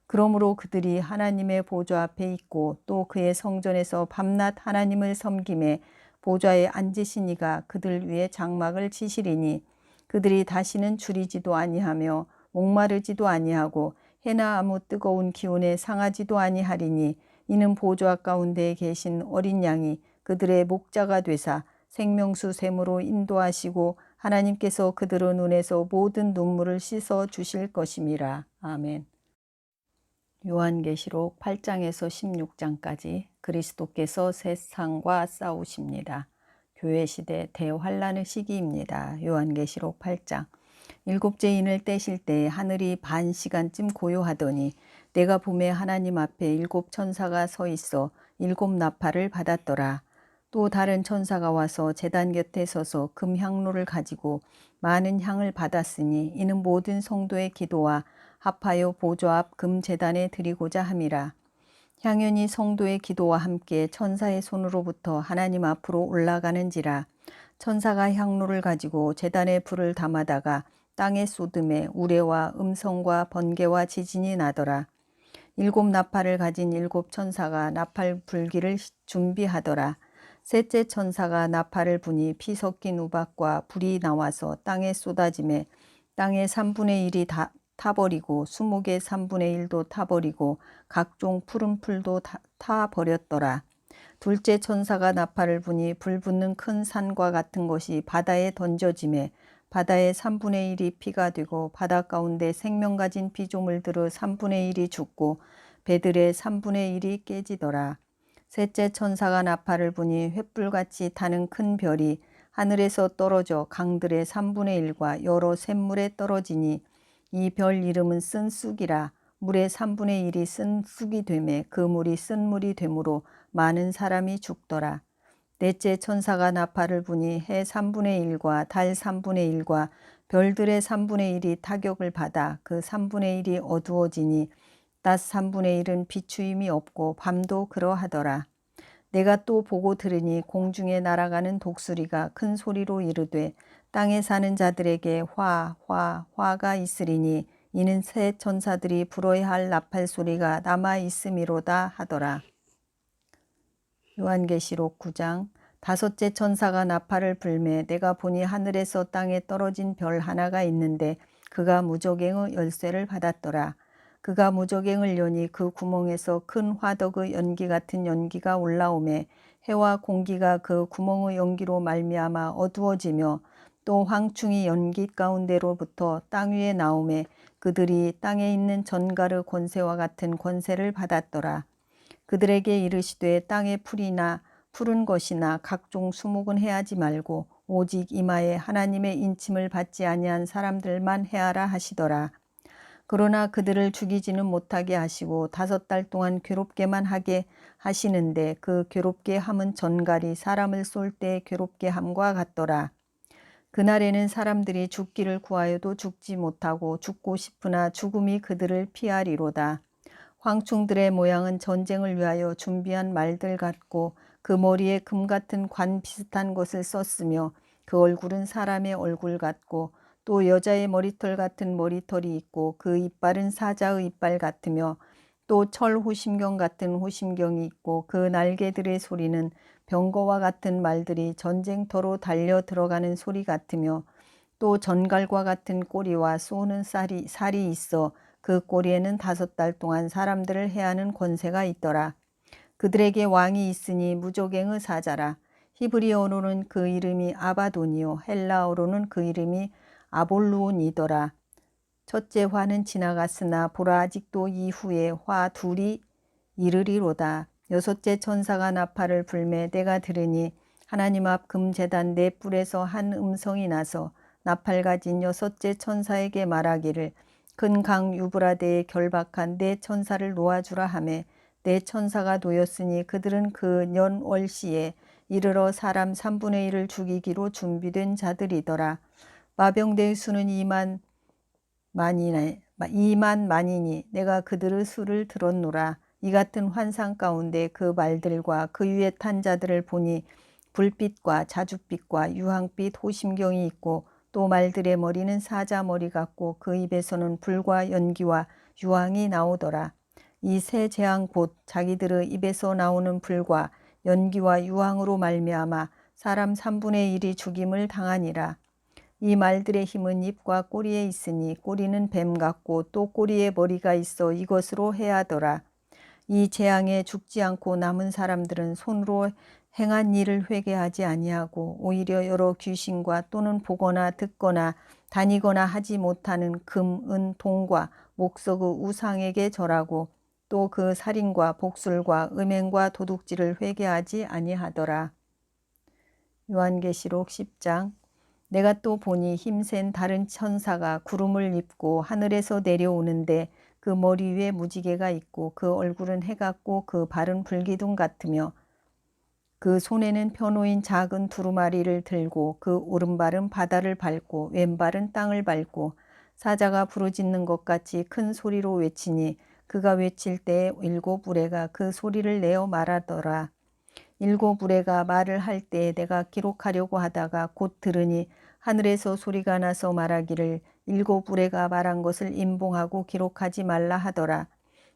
그러므로 그들이 하나님의 보좌 앞에 있고 또 그의 성전에서 밤낮 하나님을 섬김에 보좌에 앉으신 이가 그들 위에 장막을 치시리니 그들이 다시는 줄이지도 아니하며 목마르지도 아니하고 해나 아무 뜨거운 기운에 상하지도 아니하리니 이는 보좌 가운데에 계신 어린 양이 그들의 목자가 되사 생명수 샘으로 인도하시고 하나님께서 그들의 눈에서 모든 눈물을 씻어 주실 것임이라. 아멘. 요한계시록 8장에서 16장까지 그리스도께서 세상과 싸우십니다. 교회시대 대환란의 시기입니다. 요한계시록 8장. 일곱째 인을 떼실 때 하늘이 반 시간쯤 고요하더니 내가 봄에 하나님 앞에 일곱 천사가 서 있어 일곱 나팔을 받았더라. 또 다른 천사가 와서 제단 곁에 서서 금향로를 가지고 많은 향을 받았으니 이는 모든 성도의 기도와 합하여 보좌 앞 금제단에 드리고자 함이라. 향연이 성도의 기도와 함께 천사의 손으로부터 하나님 앞으로 올라가는지라. 천사가 향로를 가지고 제단에 불을 담아다가 땅에 쏟음에 우레와 음성과 번개와 지진이 나더라. 일곱 나팔을 가진 일곱 천사가 나팔 불기를 준비하더라. 셋째 천사가 나팔을 부니 피 섞인 우박과 불이 나와서 땅에 쏟아지매 땅의 3분의 1이 다 타버리고 수목의 3분의 1도 타버리고 각종 푸른 풀도 타버렸더라. 둘째 천사가 나팔을 부니 불붙는 큰 산과 같은 것이 바다에 던져지매 바다의 3분의 1이 피가 되고 바다 가운데 생명 가진 피조물들의 3분의 1이 죽고 배들의 3분의 1이 깨지더라. 셋째 천사가 나팔을 부니 횃불같이 타는 큰 별이 하늘에서 떨어져 강들의 3분의 1과 여러 샘물에 떨어지니 이 별 이름은 쓴 쑥이라. 물의 3분의 1이 쓴 쑥이 되매 그 물이 쓴 물이 되므로 많은 사람이 죽더라. 넷째 천사가 나팔을 부니 해 3분의 1과 달 3분의 1과 별들의 3분의 1이 타격을 받아 그 3분의 1이 어두워지니 낮 3분의 1은 비추임이 없고 밤도 그러하더라. 내가 또 보고 들으니 공중에 날아가는 독수리가 큰 소리로 이르되 땅에 사는 자들에게 화가 있으리니 이는 새 천사들이 불어야 할 나팔 소리가 남아 있음이로다 하더라. 요한계시록 9장. 다섯째 천사가 나팔을 불매 내가 보니 하늘에서 땅에 떨어진 별 하나가 있는데 그가 무저갱의 열쇠를 받았더라. 그가 무저갱을 여니 그 구멍에서 큰 화덕의 연기 같은 연기가 올라오매 해와 공기가 그 구멍의 연기로 말미암아 어두워지며 또 황충이 연기 가운데로부터 땅 위에 나오매 그들이 땅에 있는 전갈의 권세와 같은 권세를 받았더라. 그들에게 이르시되 땅의 풀이나 푸른 것이나 각종 수목은 해하지 말고 오직 이마에 하나님의 인침을 받지 아니한 사람들만 해하라 하시더라. 그러나 그들을 죽이지는 못하게 하시고 5달 동안 괴롭게만 하게 하시는데 그 괴롭게 함은 전갈이 사람을 쏠 때 괴롭게 함과 같더라. 그날에는 사람들이 죽기를 구하여도 죽지 못하고 죽고 싶으나 죽음이 그들을 피하리로다. 황충들의 모양은 전쟁을 위하여 준비한 말들 같고 그 머리에 금 같은 관 비슷한 것을 썼으며 그 얼굴은 사람의 얼굴 같고 또 여자의 머리털 같은 머리털이 있고 그 이빨은 사자의 이빨 같으며 또 철 호심경 같은 호심경이 있고 그 날개들의 소리는 병거와 같은 말들이 전쟁터로 달려 들어가는 소리 같으며 또 전갈과 같은 꼬리와 쏘는 살이 있어 그 꼬리에는 5달 동안 사람들을 해하는 권세가 있더라. 그들에게 왕이 있으니 무조갱의 사자라. 히브리어로는 그 이름이 아바돈이요 헬라어로는 그 이름이 아볼루온이더라. 첫째 화는 지나갔으나 보라 아직도 이후에 화 둘이 이르리로다. 여섯째 천사가 나팔을 불매 내가 들으니 하나님 앞 금제단 네 뿔에서 한 음성이 나서 나팔 가진 여섯째 천사에게 말하기를 큰 강 유브라데에 결박한 네 천사를 놓아주라 하매 네 천사가 놓였으니 그들은 그 년월시에 이르러 사람 3분의 1을 죽이기로 준비된 자들이더라. 마병대의 수는 2만 만이니 내가 그들의 수를 들었노라. 이 같은 환상 가운데 그 말들과 그 위에 탄 자들을 보니 불빛과 자줏빛과 유황빛 호심경이 있고 또 말들의 머리는 사자 머리 같고 그 입에서는 불과 연기와 유황이 나오더라. 이 세 재앙 곧 자기들의 입에서 나오는 불과 연기와 유황으로 말미암아 사람 3분의 1이 죽임을 당하니라. 이 말들의 힘은 입과 꼬리에 있으니 꼬리는 뱀 같고 또 꼬리에 머리가 있어 이것으로 해하더라. 이 재앙에 죽지 않고 남은 사람들은 손으로 행한 일을 회개하지 아니하고 오히려 여러 귀신과 또는 보거나 듣거나 다니거나 하지 못하는 금, 은, 동과 목석의 우상에게 절하고 또 그 살인과 복술과 음행과 도둑질을 회개하지 아니하더라. 요한계시록 10장. 내가 또 보니 힘센 다른 천사가 구름을 입고 하늘에서 내려오는데 그 머리 위에 무지개가 있고 그 얼굴은 해 같고 그 발은 불기둥 같으며 그 손에는 펴놓인 작은 두루마리를 들고 그 오른발은 바다를 밟고 왼발은 땅을 밟고 사자가 부르짖는 것 같이 큰 소리로 외치니 그가 외칠 때에 7 우레가 그 소리를 내어 말하더라. 7 우레가 말을 할 때에 내가 기록하려고 하다가 곧 들으니 하늘에서 소리가 나서 말하기를 7 우레가 말한 것을 임봉하고 기록하지 말라 하더라.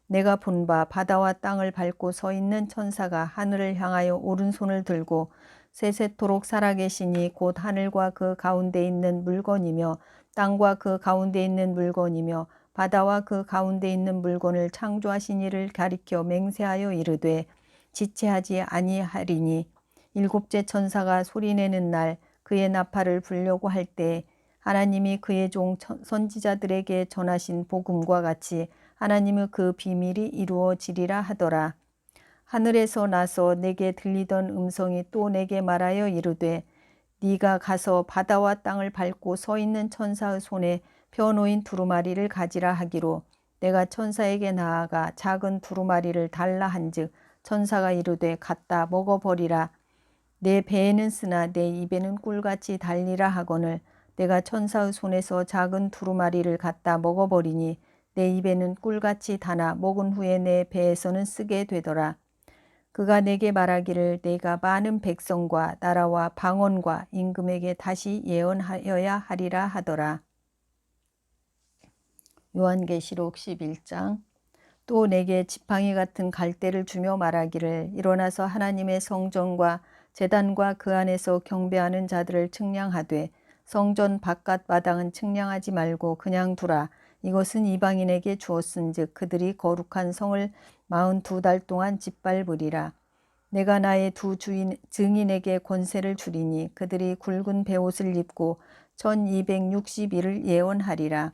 내가 본 바 바다와 땅을 밟고 서 있는 천사가 하늘을 향하여 오른손을 들고 세세토록 살아계시니 곧 하늘과 그 가운데 있는 물건이며 땅과 그 가운데 있는 물건이며 바다와 그 가운데 있는 물건을 창조하신 이를 가리켜 맹세하여 이르되 지체하지 아니하리니 일곱째 천사가 소리내는 날 그의 나팔을 불려고 할 때 하나님이 그의 종 선지자들에게 전하신 복음과 같이 하나님의 그 비밀이 이루어지리라 하더라. 하늘에서 나서 내게 들리던 음성이 또 내게 말하여 이르되 네가 가서 바다와 땅을 밟고 서 있는 천사의 손에 펴놓인 두루마리를 가지라 하기로 내가 천사에게 나아가 작은 두루마리를 달라 한즉 천사가 이르되 갖다 먹어버리라. 내 배에는 쓰나 내 입에는 꿀같이 달리라 하거늘 내가 천사의 손에서 작은 두루마리를 갖다 먹어버리니 내 입에는 꿀같이 다나 먹은 후에 내 배에서는 쓰게 되더라. 그가 내게 말하기를 내가 많은 백성과 나라와 방언과 임금에게 다시 예언하여야 하리라 하더라. 요한계시록 11장. 또 내게 지팡이 같은 갈대를 주며 말하기를 일어나서 하나님의 성전과 제단과 그 안에서 경배하는 자들을 측량하되 성전 바깥 마당은 측량하지 말고 그냥 두라. 이것은 이방인에게 주었은즉 그들이 거룩한 성을 42달 동안 짓밟으리라. 내가 나의 두 증인에게 권세를 주리니 그들이 굵은 베옷을 입고 1260일을 예언하리라.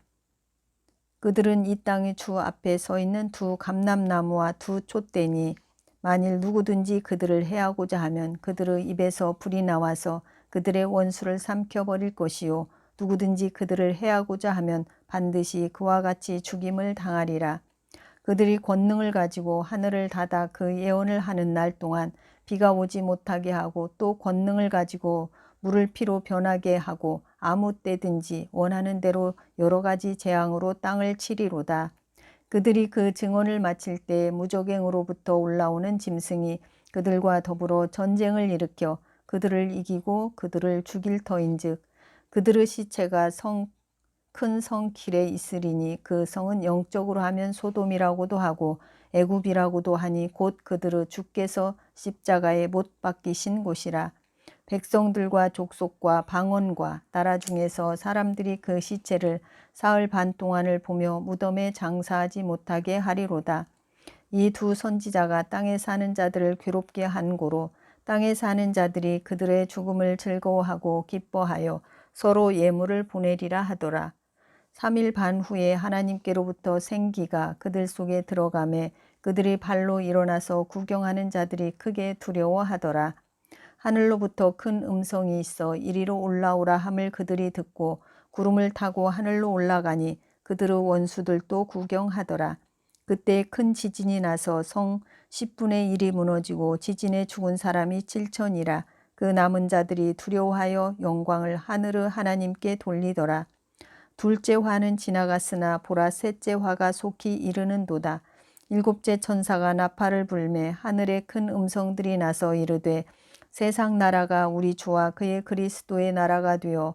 그들은 이 땅의 주 앞에 서 있는 두 감람나무와 두 촛대니 만일 누구든지 그들을 해하고자 하면 그들의 입에서 불이 나와서 그들의 원수를 삼켜버릴 것이요 누구든지 그들을 해하고자 하면 반드시 그와 같이 죽임을 당하리라. 그들이 권능을 가지고 하늘을 닫아 그 예언을 하는 날 동안 비가 오지 못하게 하고 또 권능을 가지고 물을 피로 변하게 하고 아무 때든지 원하는 대로 여러 가지 재앙으로 땅을 치리로다. 그들이 그 증언을 마칠 때 무적행으로부터 올라오는 짐승이 그들과 더불어 전쟁을 일으켜 그들을 이기고 그들을 죽일 터인즉 그들의 시체가 큰 성 길에 있으리니 그 성은 영적으로 하면 소돔이라고도 하고 애굽이라고도 하니 곧 그들의 주께서 십자가에 못 박히신 곳이라. 백성들과 족속과 방언과 나라 중에서 사람들이 그 시체를 사흘 반 동안을 보며 무덤에 장사하지 못하게 하리로다. 이 두 선지자가 땅에 사는 자들을 괴롭게 한 고로 땅에 사는 자들이 그들의 죽음을 즐거워하고 기뻐하여 서로 예물을 보내리라 하더라. 3일 반 후에 하나님께로부터 생기가 그들 속에 들어가매 그들이 발로 일어나서 구경하는 자들이 크게 두려워하더라. 하늘로부터 큰 음성이 있어 이리로 올라오라 함을 그들이 듣고 구름을 타고 하늘로 올라가니 그들의 원수들도 구경하더라. 그때 큰 지진이 나서 성 10분의 1이 무너지고 지진에 죽은 사람이 7천이라. 그 남은 자들이 두려워하여 영광을 하늘의 하나님께 돌리더라. 둘째 화는 지나갔으나 보라 셋째 화가 속히 이르는도다. 일곱째 천사가 나팔을 불매 하늘에 큰 음성들이 나서 이르되 세상 나라가 우리 주와 그의 그리스도의 나라가 되어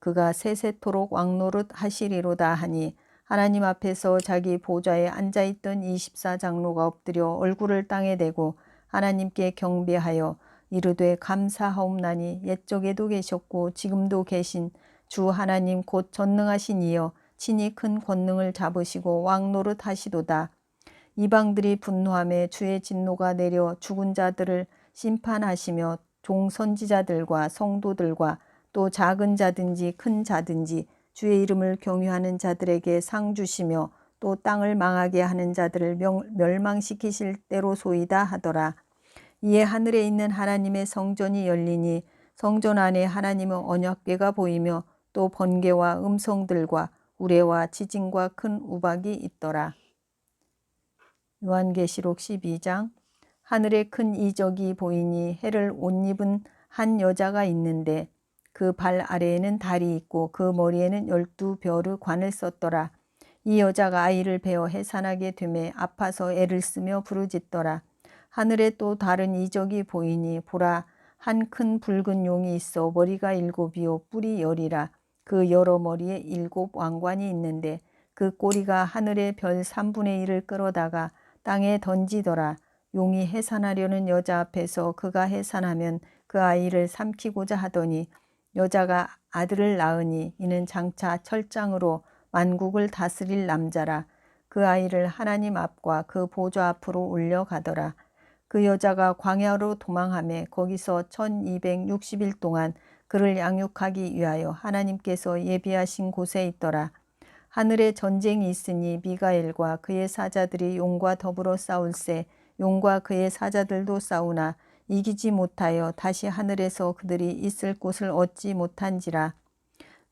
그가 세세토록 왕노릇 하시리로다 하니 하나님 앞에서 자기 보좌에 앉아있던 24장로가 엎드려 얼굴을 땅에 대고 하나님께 경배하여 이르되 감사하옵나니 옛적에도 계셨고 지금도 계신 주 하나님 곧 전능하신 이여 친히 큰 권능을 잡으시고 왕노릇 하시도다. 이방들이 분노하며 주의 진노가 내려 죽은 자들을 심판하시며 종 선지자들과 성도들과 또 작은 자든지 큰 자든지 주의 이름을 경유하는 자들에게 상 주시며 또 땅을 망하게 하는 자들을 멸망시키실 때로소이다 하더라. 이에 하늘에 있는 하나님의 성전이 열리니 성전 안에 하나님의 언약궤가 보이며 또 번개와 음성들과 우레와 지진과 큰 우박이 있더라. 요한계시록 12장. 하늘에 큰 이적이 보이니 해를 옷 입은 한 여자가 있는데 그 발 아래에는 달이 있고 그 머리에는 12별의 관을 썼더라. 이 여자가 아이를 베어 해산하게 되매 아파서 애를 쓰며 부르짖더라. 하늘에 또 다른 이적이 보이니 보라 한 큰 붉은 용이 있어 머리가 7이요 뿔이 10이라. 그 여러 머리에 7 왕관이 있는데 그 꼬리가 하늘의 별 3분의 1을 끌어다가 땅에 던지더라. 용이 해산하려는 여자 앞에서 그가 해산하면 그 아이를 삼키고자 하더니 여자가 아들을 낳으니 이는 장차 철장으로 만국을 다스릴 남자라. 그 아이를 하나님 앞과 그 보좌 앞으로 올려가더라. 그 여자가 광야로 도망하며 거기서 1260일 동안 그를 양육하기 위하여 하나님께서 예비하신 곳에 있더라. 하늘에 전쟁이 있으니 미가엘과 그의 사자들이 용과 더불어 싸울세. 용과 그의 사자들도 싸우나 이기지 못하여 다시 하늘에서 그들이 있을 곳을 얻지 못한지라.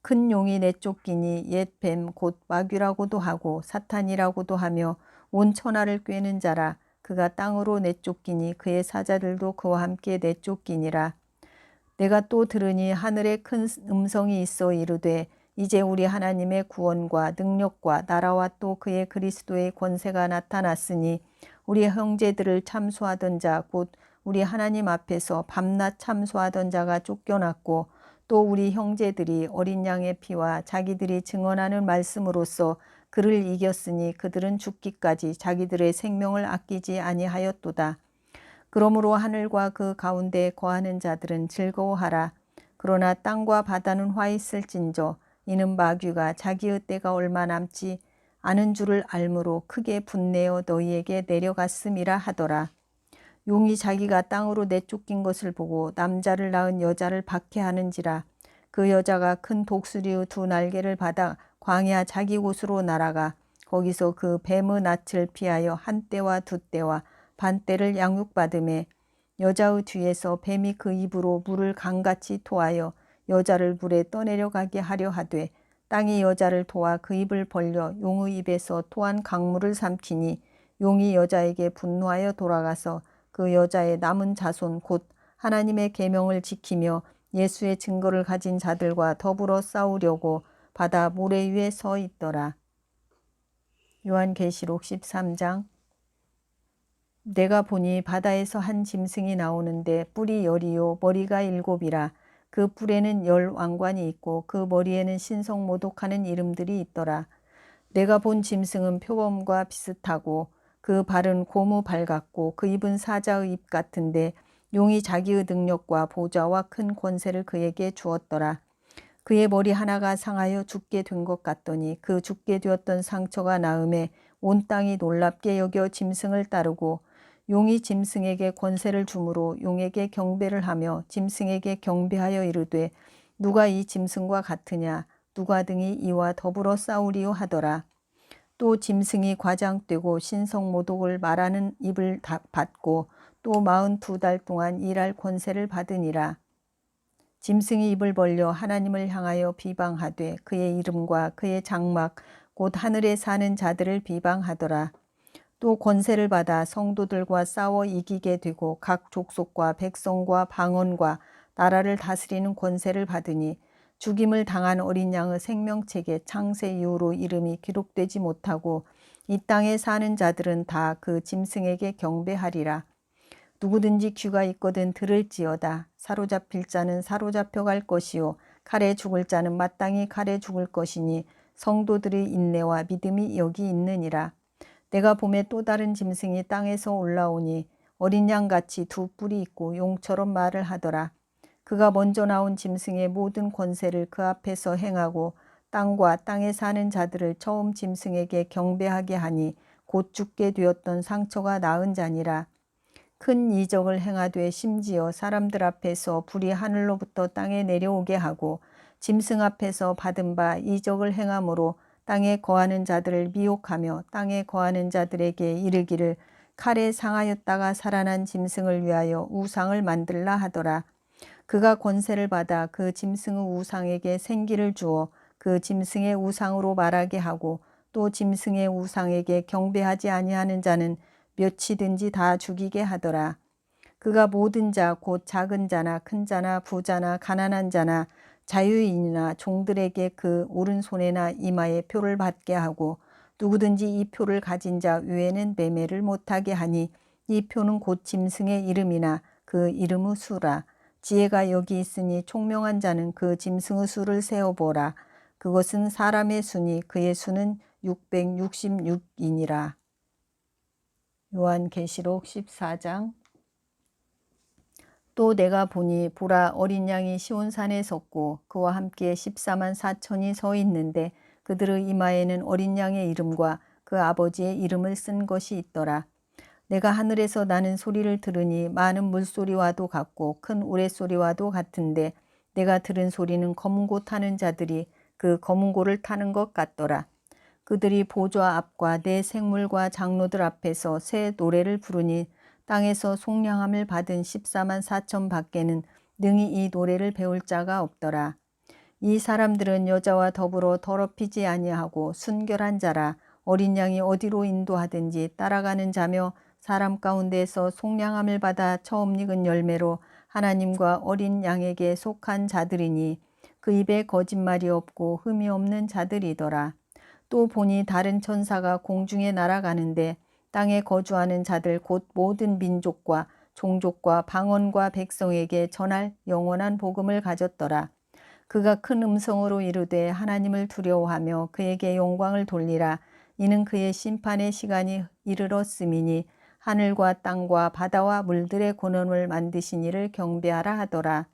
큰 용이 내쫓기니 옛 뱀 곧 마귀라고도 하고 사탄이라고도 하며 온 천하를 꿰는 자라. 그가 땅으로 내쫓기니 그의 사자들도 그와 함께 내쫓기니라. 내가 또 들으니 하늘에 큰 음성이 있어 이르되 이제 우리 하나님의 구원과 능력과 나라와 또 그의 그리스도의 권세가 나타났으니 우리 형제들을 참소하던 자 곧 우리 하나님 앞에서 밤낮 참소하던 자가 쫓겨났고 또 우리 형제들이 어린 양의 피와 자기들이 증언하는 말씀으로써 그를 이겼으니 그들은 죽기까지 자기들의 생명을 아끼지 아니하였도다. 그러므로 하늘과 그 가운데에 거하는 자들은 즐거워하라. 그러나 땅과 바다는 화 있을진저 이는 마귀가 자기의 때가 얼마 남지 않은 줄을 알므로 크게 분내어 너희에게 내려갔음이라 하더라. 용이 자기가 땅으로 내쫓긴 것을 보고 남자를 낳은 여자를 박해하는지라. 그 여자가 큰 독수리의 두 날개를 받아 광야 자기 곳으로 날아가 거기서 그 뱀의 낯을 피하여 한 때와 두 때와 반 때를 양육받음에 여자의 뒤에서 뱀이 그 입으로 물을 강같이 토하여 여자를 물에 떠내려가게 하려 하되 땅이 여자를 도와 그 입을 벌려 용의 입에서 토한 강물을 삼키니 용이 여자에게 분노하여 돌아가서 그 여자의 남은 자손 곧 하나님의 계명을 지키며 예수의 증거를 가진 자들과 더불어 싸우려고 바다 모래 위에 서 있더라. 요한계시록 13장. 내가 보니 바다에서 한 짐승이 나오는데 뿔이 10이요 머리가 7이라. 그 뿔에는 10 왕관이 있고 그 머리에는 신성모독하는 이름들이 있더라. 내가 본 짐승은 표범과 비슷하고 그 발은 고무 발 같고 그 입은 사자의 입 같은데 용이 자기의 능력과 보좌와 큰 권세를 그에게 주었더라. 그의 머리 하나가 상하여 죽게 된 것 같더니 그 죽게 되었던 상처가 나음에 온 땅이 놀랍게 여겨 짐승을 따르고 용이 짐승에게 권세를 주므로 용에게 경배를 하며 짐승에게 경배하여 이르되 누가 이 짐승과 같으냐 누가 등이 이와 더불어 싸우리요 하더라. 또 짐승이 과장되고 신성모독을 말하는 입을 받고 또 42달 동안 일할 권세를 받으니라. 짐승이 입을 벌려 하나님을 향하여 비방하되 그의 이름과 그의 장막 곧 하늘에 사는 자들을 비방하더라. 또 권세를 받아 성도들과 싸워 이기게 되고 각 족속과 백성과 방언과 나라를 다스리는 권세를 받으니 죽임을 당한 어린 양의 생명책에 창세 이후로 이름이 기록되지 못하고 이 땅에 사는 자들은 다 그 짐승에게 경배하리라. 누구든지 귀가 있거든 들을지어다. 사로잡힐 자는 사로잡혀 갈 것이요 칼에 죽을 자는 마땅히 칼에 죽을 것이니 성도들의 인내와 믿음이 여기 있느니라. 내가 봄에 또 다른 짐승이 땅에서 올라오니 어린 양같이 두 뿔이 있고 용처럼 말을 하더라. 그가 먼저 나온 짐승의 모든 권세를 그 앞에서 행하고 땅과 땅에 사는 자들을 처음 짐승에게 경배하게 하니 곧 죽게 되었던 상처가 나은 자니라. 큰 이적을 행하되 심지어 사람들 앞에서 불이 하늘로부터 땅에 내려오게 하고 짐승 앞에서 받은 바 이적을 행함으로 땅에 거하는 자들을 미혹하며 땅에 거하는 자들에게 이르기를 칼에 상하였다가 살아난 짐승을 위하여 우상을 만들라 하더라. 그가 권세를 받아 그 짐승의 우상에게 생기를 주어 그 짐승의 우상으로 말하게 하고 또 짐승의 우상에게 경배하지 아니하는 자는 몇이든지 다 죽이게 하더라. 그가 모든 자 곧 작은 자나 큰 자나 부자나 가난한 자나 자유인이나 종들에게 그 오른손에나 이마에 표를 받게 하고 누구든지 이 표를 가진 자 외에는 매매를 못하게 하니 이 표는 곧 짐승의 이름이나 그 이름의 수라. 지혜가 여기 있으니 총명한 자는 그 짐승의 수를 세어보라. 그것은 사람의 수니 그의 수는 666이니라. 요한계시록 14장. 또 내가 보니 보라 어린 양이 시온산에 섰고 그와 함께 14만 4천이 서 있는데 그들의 이마에는 어린 양의 이름과 그 아버지의 이름을 쓴 것이 있더라. 내가 하늘에서 나는 소리를 들으니 많은 물소리와도 같고 큰 우레소리와도 같은데 내가 들은 소리는 검은 고 타는 자들이 그 검은 고를 타는 것 같더라. 그들이 보좌 앞과 내 생물과 장로들 앞에서 새 노래를 부르니 땅에서 속량함을 받은 14만 4천 밖에는 능히 이 노래를 배울 자가 없더라. 이 사람들은 여자와 더불어 더럽히지 아니하고 순결한 자라. 어린 양이 어디로 인도하든지 따라가는 자며 사람 가운데에서 속량함을 받아 처음 익은 열매로 하나님과 어린 양에게 속한 자들이니 그 입에 거짓말이 없고 흠이 없는 자들이더라. 또 보니 다른 천사가 공중에 날아가는데 땅에 거주하는 자들 곧 모든 민족과 종족과 방언과 백성에게 전할 영원한 복음을 가졌더라. 그가 큰 음성으로 이르되 하나님을 두려워하며 그에게 영광을 돌리라. 이는 그의 심판의 시간이 이르렀음이니 하늘과 땅과 바다와 물들의 권원을 만드신 이를 경배하라 하더라.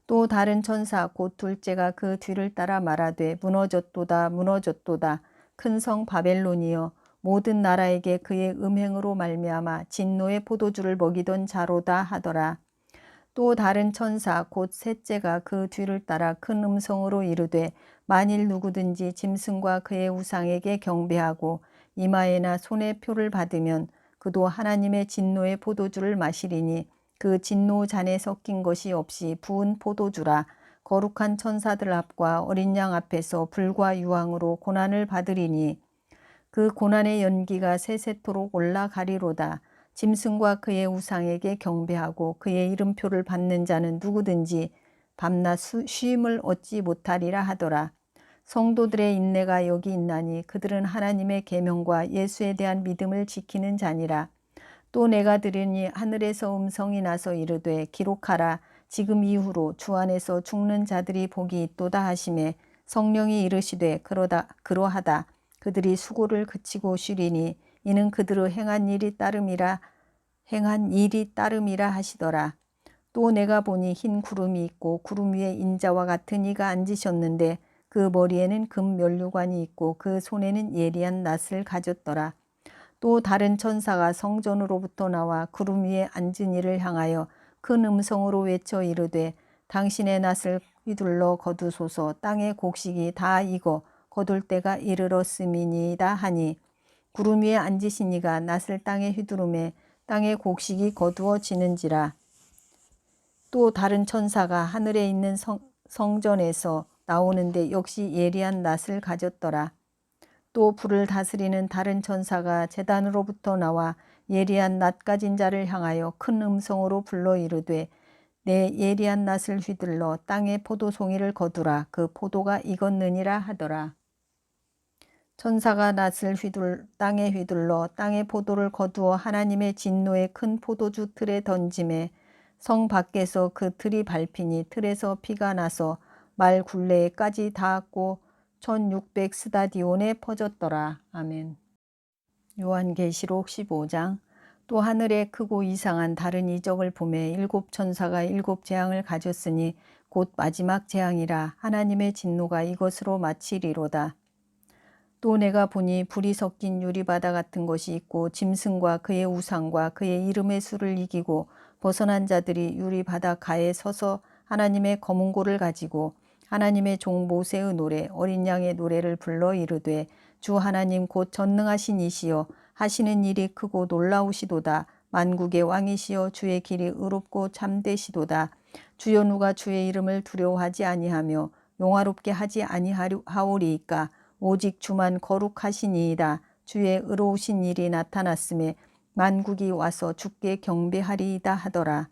또 다른 천사 곧 둘째가 그 뒤를 따라 말하되 무너졌도다 무너졌도다. 큰 성 바벨론이여 모든 나라에게 그의 음행으로 말미암아 진노의 포도주를 먹이던 자로다 하더라. 또 다른 천사 곧 셋째가 그 뒤를 따라 큰 음성으로 이르되 만일 누구든지 짐승과 그의 우상에게 경배하고 이마에나 손에 표를 받으면 그도 하나님의 진노의 포도주를 마시리니 그 진노 잔에 섞인 것이 없이 부은 포도주라. 거룩한 천사들 앞과 어린 양 앞에서 불과 유황으로 고난을 받으리니 그 고난의 연기가 세세토록 올라가리로다. 짐승과 그의 우상에게 경배하고 그의 이름표를 받는 자는 누구든지 밤낮 쉼을 얻지 못하리라 하더라. 성도들의 인내가 여기 있나니 그들은 하나님의 계명과 예수에 대한 믿음을 지키는 자니라. 또 내가 들으니 하늘에서 음성이 나서 이르되 기록하라. 지금 이후로 주 안에서 죽는 자들이 복이 있도다 하시매 성령이 이르시되 그러하다. 그들이 수고를 그치고 쉬리니 이는 그들의 행한 일이 따름이라 하시더라. 또 내가 보니 흰 구름이 있고 구름 위에 인자와 같은 이가 앉으셨는데 그 머리에는 금 면류관이 있고 그 손에는 예리한 낫을 가졌더라. 또 다른 천사가 성전으로부터 나와 구름 위에 앉은 이를 향하여 큰 음성으로 외쳐 이르되 당신의 낫을 휘둘러 거두소서. 땅의 곡식이 다 익어 거둘 때가 이르렀음이니이다 하니 구름 위에 앉으신 이가 낫을 땅에 휘두르매 땅의 곡식이 거두어지는지라. 또 다른 천사가 하늘에 있는 성전에서 나오는데 역시 예리한 낫을 가졌더라. 또 불을 다스리는 다른 천사가 제단으로부터 나와 예리한 낫 가진 자를 향하여 큰 음성으로 불러 이르되 내 예리한 낫을 휘둘러 땅의 포도송이를 거두라. 그 포도가 익었느니라 하더라. 천사가 낫을 땅에 휘둘러 땅의 포도를 거두어 하나님의 진노의 큰 포도주 틀에 던짐에 성 밖에서 그 틀이 밟히니 틀에서 피가 나서 말 굴레에까지 닿았고 1600 스다디온에 퍼졌더라. 아멘. 요한계시록 15장. 또 하늘에 크고 이상한 다른 이적을 보매 일곱 천사가 일곱 재앙을 가졌으니 곧 마지막 재앙이라. 하나님의 진노가 이것으로 마치리로다. 또 내가 보니 불이 섞인 유리바다 같은 것이 있고 짐승과 그의 우상과 그의 이름의 수를 이기고 벗어난 자들이 유리바다 가에 서서 하나님의 검은 고를 가지고 하나님의 종 모세의 노래 어린 양의 노래를 불러 이르되 주 하나님 곧 전능하신 이시여 하시는 일이 크고 놀라우시도다. 만국의 왕이시여 주의 길이 의롭고 참되시도다. 주여 누가 주의 이름을 두려워하지 아니하며 용화롭게 하지 아니하오리이까. 오직 주만 거룩하시니이다. 주의 의로우신 일이 나타났음에 만국이 와서 주께 경배하리이다 하더라.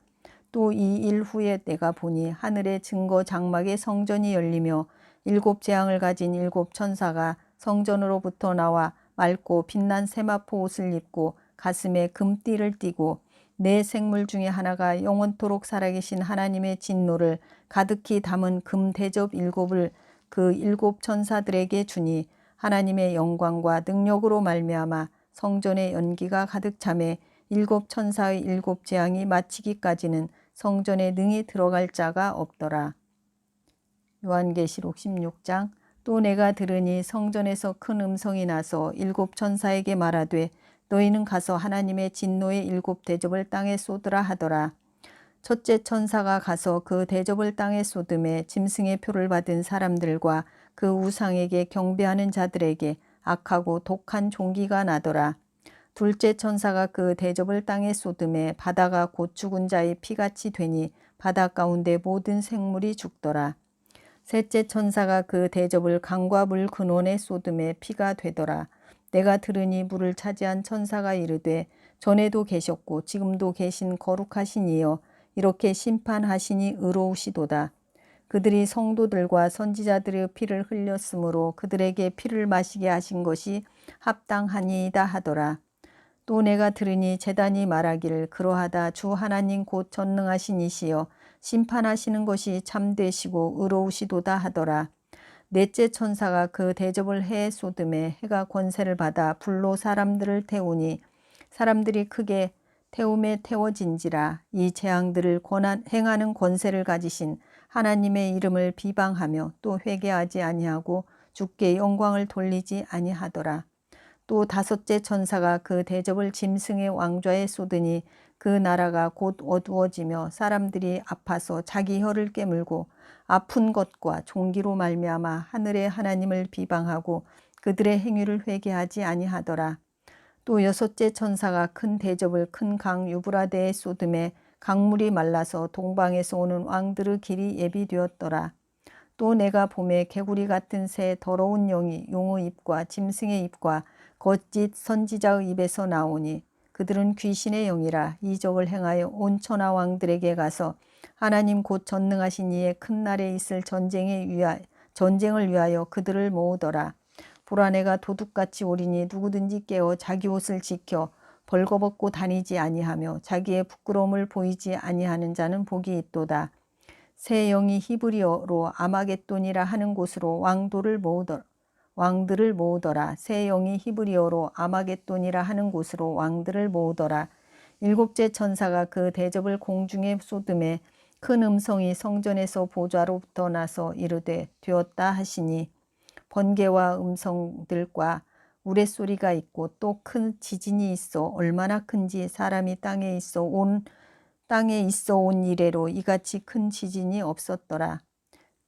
또 이 일 후에 내가 보니 하늘의 증거 장막의 성전이 열리며 일곱 재앙을 가진 일곱 천사가 성전으로부터 나와 맑고 빛난 세마포 옷을 입고 가슴에 금띠를 띠고 네 생물 중에 하나가 영원토록 살아계신 하나님의 진노를 가득히 담은 금 대접 일곱을 그 일곱 천사들에게 주니 하나님의 영광과 능력으로 말미암아 성전의 연기가 가득 차매 일곱 천사의 일곱 재앙이 마치기까지는 성전에 능히 들어갈 자가 없더라. 요한계시록 16장. 또 내가 들으니 성전에서 큰 음성이 나서 일곱 천사에게 말하되 너희는 가서 하나님의 진노의 일곱 대접을 땅에 쏟으라 하더라. 첫째 천사가 가서 그 대접을 땅에 쏟음에 짐승의 표를 받은 사람들과 그 우상에게 경배하는 자들에게 악하고 독한 종기가 나더라. 둘째 천사가 그 대접을 땅에 쏟음에 바다가 곧 죽은 자의 피같이 되니 바다 가운데 모든 생물이 죽더라. 셋째 천사가 그 대접을 강과 물 근원에 쏟음에 피가 되더라. 내가 들으니 물을 차지한 천사가 이르되 전에도 계셨고 지금도 계신 거룩하신 이여 이렇게 심판하시니 의로우시도다. 그들이 성도들과 선지자들의 피를 흘렸으므로 그들에게 피를 마시게 하신 것이 합당하니이다 하더라. 또 내가 들으니 제단이 말하기를 그러하다 주 하나님 곧 전능하신 이시여 심판하시는 것이 참되시고 의로우시도다 하더라. 넷째 천사가 그 대접을 해에 쏟음에 해가 권세를 받아 불로 사람들을 태우니 사람들이 크게 태움에 태워진지라. 이 재앙들을 행하는 권세를 가지신 하나님의 이름을 비방하며 또 회개하지 아니하고 주께 영광을 돌리지 아니하더라. 또 다섯째 천사가 그 대접을 짐승의 왕좌에 쏟으니 그 나라가 곧 어두워지며 사람들이 아파서 자기 혀를 깨물고 아픈 것과 종기로 말미암아 하늘의 하나님을 비방하고 그들의 행위를 회개하지 아니하더라. 또 여섯째 천사가 큰 대접을 큰 강 유브라데에 쏟음에 강물이 말라서 동방에서 오는 왕들의 길이 예비되었더라. 또 내가 봄에 개구리 같은 새 더러운 영이 용의 입과 짐승의 입과 거짓 선지자의 입에서 나오니 그들은 귀신의 영이라 이적을 행하여 온 천하 왕들에게 가서 하나님 곧 전능하신 이의 큰 날에 있을 전쟁을 위하여 그들을 모으더라. 보라 내가 도둑같이 오리니 누구든지 깨어 자기 옷을 지켜 벌거벗고 다니지 아니하며 자기의 부끄러움을 보이지 아니하는 자는 복이 있도다. 새 영이 히브리어로 아마겟돈이라 하는 곳으로 왕들을 모으더라. 새 영이 히브리어로 아마겟돈이라 하는 곳으로 왕들을 모으더라. 일곱째 천사가 그 대접을 공중에 쏟음에 큰 음성이 성전에서 보좌로부터 나서 이르되 되었다 하시니 번개와 음성들과 우레소리가 있고 또 큰 지진이 있어 얼마나 큰지 사람이 땅에 있어 온 이래로 이같이 큰 지진이 없었더라.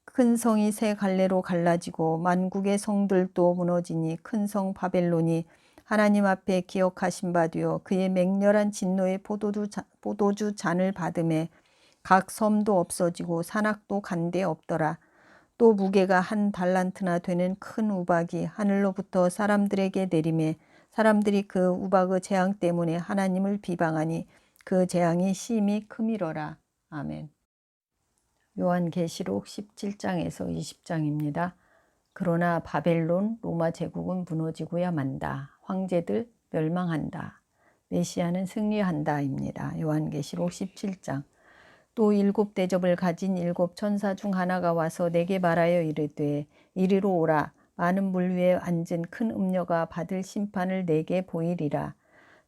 큰 성이 세 갈래로 갈라지고 만국의 성들도 무너지니 큰 성 바벨론이 하나님 앞에 기억하신 바 되어 그의 맹렬한 진노의 포도주 잔을 받음에 각 섬도 없어지고 산악도 간데 없더라. 또 무게가 한 달란트나 되는 큰 우박이 하늘로부터 사람들에게 내림에 사람들이 그 우박의 재앙 때문에 하나님을 비방하니 그 재앙이 심히 크미러라. 아멘. 요한계시록 17장에서 20장입니다. 그러나 바벨론 로마 제국은 무너지고야 만다. 황제들 멸망한다. 메시아는 승리한다입니다. 요한계시록 17장. 또 일곱 대접을 가진 일곱 천사 중 하나가 와서 내게 말하여 이르되 이리로 오라. 많은 물 위에 앉은 큰 음녀가 받을 심판을 내게 보이리라.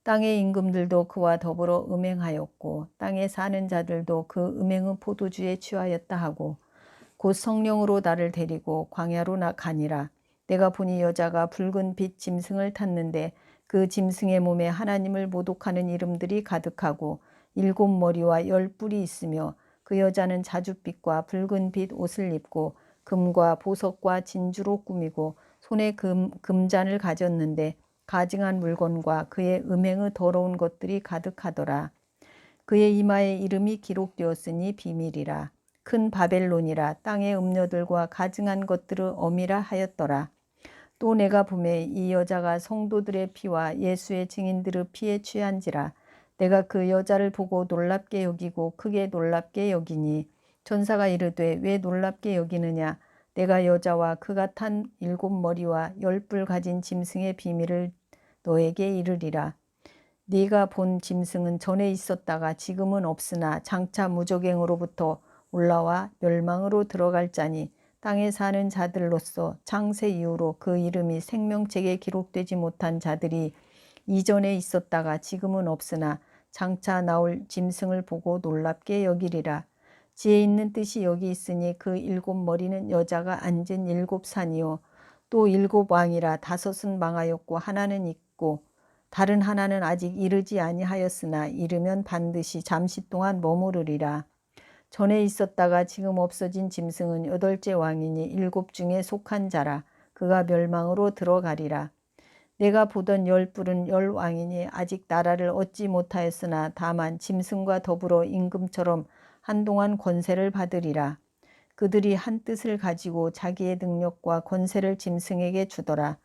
땅의 임금들도 그와 더불어 음행하였고 땅에 사는 자들도 그 음행의 포도주에 취하였다 하고 곧 성령으로 나를 데리고 광야로 가니라. 내가 보니 여자가 붉은 빛 짐승을 탔는데 그 짐승의 몸에 하나님을 모독하는 이름들이 가득하고 일곱 머리와 열 뿔이 있으며 그 여자는 자줏빛과 붉은 빛 옷을 입고 금과 보석과 진주로 꾸미고 손에 금잔을 가졌는데 가증한 물건과 그의 음행의 더러운 것들이 가득하더라. 그의 이마에 이름이 기록되었으니 비밀이라. 큰 바벨론이라 땅의 음녀들과 가증한 것들의 어미라 하였더라. 또 내가 보매 이 여자가 성도들의 피와 예수의 증인들의 피에 취한지라. 내가 그 여자를 보고 놀랍게 여기고 크게 놀랍게 여기니 천사가 이르되 왜 놀랍게 여기느냐. 내가 여자와 그가 탄 일곱 머리와 열 뿔 가진 짐승의 비밀을 너에게 이르리라. 네가 본 짐승은 전에 있었다가 지금은 없으나 장차 무적행으로부터 올라와 멸망으로 들어갈 자니 땅에 사는 자들로서 창세 이후로 그 이름이 생명책에 기록되지 못한 자들이 이전에 있었다가 지금은 없으나 장차 나올 짐승을 보고 놀랍게 여기리라. 지혜 있는 뜻이 여기 있으니 그 7머리는 여자가 앉은 7산이요 또 7왕이라 5은 망하였고 하나는 있고 다른 하나는 아직 이르지 아니하였으나 이르면 반드시 잠시 동안 머무르리라. 전에 있었다가 지금 없어진 짐승은 8째 왕이니 7 중에 속한 자라. 그가 멸망으로 들어가리라. 내가 보던 10뿔은 10왕이니 아직 나라를 얻지 못하였으나 다만 짐승과 더불어 임금처럼 한동안 권세를 받으리라. 그들이 한 뜻을 가지고 자기의 능력과 권세를 짐승에게 주더라.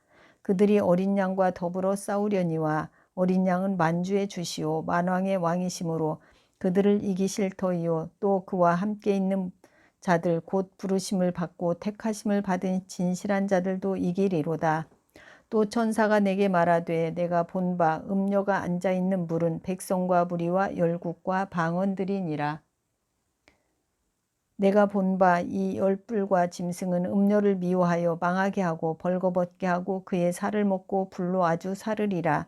그들이 어린 양과 더불어 싸우려니와 어린 양은 만주의 주시오 만왕의 왕이심으로 그들을 이기실 터이요 또 그와 함께 있는 자들 곧 부르심을 받고 택하심을 받은 진실한 자들도 이기리로다. 또 천사가 내게 말하되 내가 본 바 음녀가 앉아있는 물은 백성과 무리와 열국과 방언들이니라. 내가 본 바 이 10뿔과 짐승은 음녀를 미워하여 망하게 하고 벌거벗게 하고 그의 살을 먹고 불로 아주 사르리라.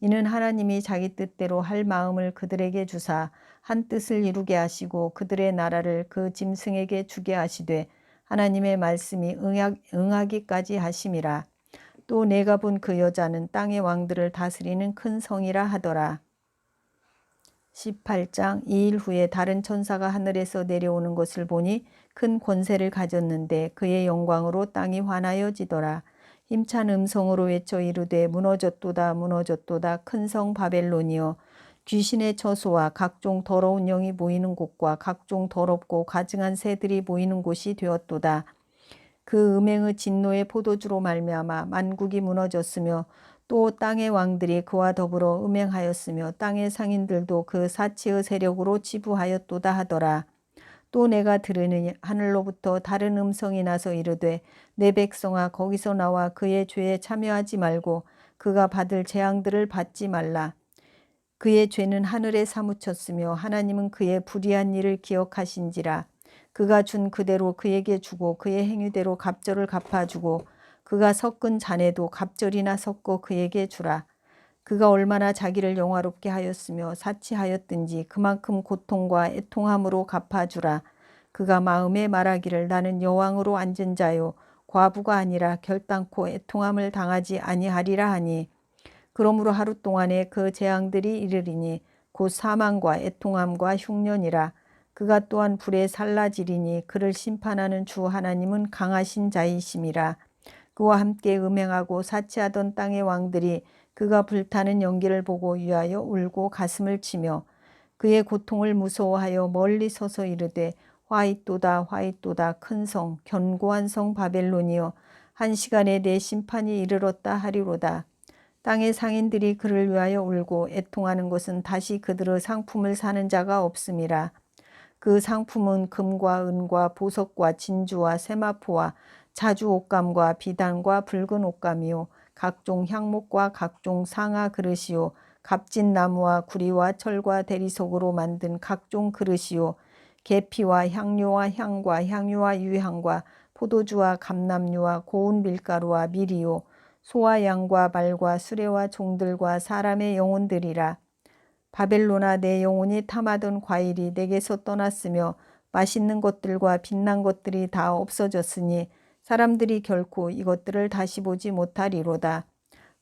이는 하나님이 자기 뜻대로 할 마음을 그들에게 주사 한 뜻을 이루게 하시고 그들의 나라를 그 짐승에게 주게 하시되 하나님의 말씀이 응하기까지 하심이라. 또 내가 본 그 여자는 땅의 왕들을 다스리는 큰 성이라 하더라. 18장 2일 후에 다른 천사가 하늘에서 내려오는 것을 보니 큰 권세를 가졌는데 그의 영광으로 땅이 환하여지더라. 힘찬 음성으로 외쳐 이르되 무너졌도다 무너졌도다 큰 성 바벨론이여 귀신의 처소와 각종 더러운 영이 모이는 곳과 각종 더럽고 가증한 새들이 모이는 곳이 되었도다. 그 음행의 진노의 포도주로 말미암아 만국이 무너졌으며 또 땅의 왕들이 그와 더불어 음행하였으며 땅의 상인들도 그 사치의 세력으로 치부하였도다 하더라. 또 내가 들으니 하늘로부터 다른 음성이 나서 이르되 내 백성아 거기서 나와 그의 죄에 참여하지 말고 그가 받을 재앙들을 받지 말라. 그의 죄는 하늘에 사무쳤으며 하나님은 그의 불의한 일을 기억하신지라. 그가 준 그대로 그에게 주고 그의 행위대로 갑절을 갚아주고 그가 섞은 잔에도 갑절이나 섞어 그에게 주라. 그가 얼마나 자기를 영화롭게 하였으며 사치하였든지 그만큼 고통과 애통함으로 갚아주라. 그가 마음에 말하기를 나는 여왕으로 앉은 자요 과부가 아니라 결단코 애통함을 당하지 아니하리라 하니 그러므로 하루 동안에 그 재앙들이 이르리니 곧 사망과 애통함과 흉년이라. 그가 또한 불에 살라지리니 그를 심판하는 주 하나님은 강하신 자이심이라. 그와 함께 음행하고 사치하던 땅의 왕들이 그가 불타는 연기를 보고 위하여 울고 가슴을 치며 그의 고통을 무서워하여 멀리 서서 이르되 화이또다 화이또다 큰 성 견고한 성 바벨론이여 한 시간에 내 심판이 이르렀다 하리로다. 땅의 상인들이 그를 위하여 울고 애통하는 것은 다시 그들의 상품을 사는 자가 없음이라. 그 상품은 금과 은과 보석과 진주와 세마포와 자주 옷감과 비단과 붉은 옷감이요 각종 향목과 각종 상아 그릇이요 값진 나무와 구리와 철과 대리석으로 만든 각종 그릇이요 계피와 향료와 향과 향유와 유향과 포도주와 감람류와 고운 밀가루와 밀이요 소와 양과 말과 수레와 종들과 사람의 영혼들이라. 바벨론아 내 영혼이 탐하던 과일이 내게서 떠났으며 맛있는 것들과 빛난 것들이 다 없어졌으니 사람들이 결코 이것들을 다시 보지 못하리로다.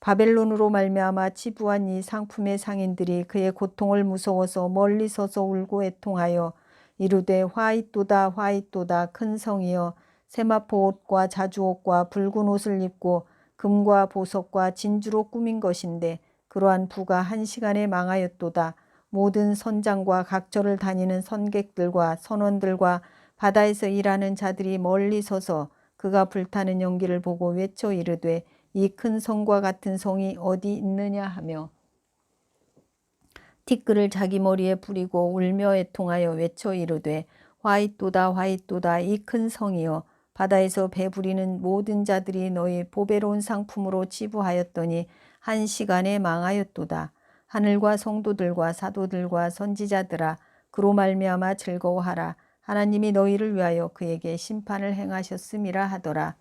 바벨론으로 말미암아 치부한 이 상품의 상인들이 그의 고통을 무서워서 멀리 서서 울고 애통하여 이르되 화이또다 화이또다 큰 성이여 세마포 옷과 자주옷과 붉은 옷을 입고 금과 보석과 진주로 꾸민 것인데 그러한 부가 한 시간에 망하였도다. 모든 선장과 각처를 다니는 선객들과 선원들과 바다에서 일하는 자들이 멀리 서서 그가 불타는 연기를 보고 외쳐 이르되 이 큰 성과 같은 성이 어디 있느냐 하며 티끌을 자기 머리에 뿌리고 울며 애통하여 외쳐 이르되 화이또다 화이또다 이 큰 성이여 바다에서 배부리는 모든 자들이 너희 보배로운 상품으로 치부하였더니 한 시간에 망하였도다. 하늘과 성도들과 사도들과 선지자들아 그로 말미암아 즐거워하라. 하나님이 너희를 위하여 그에게 심판을 행하셨음이라 하더라.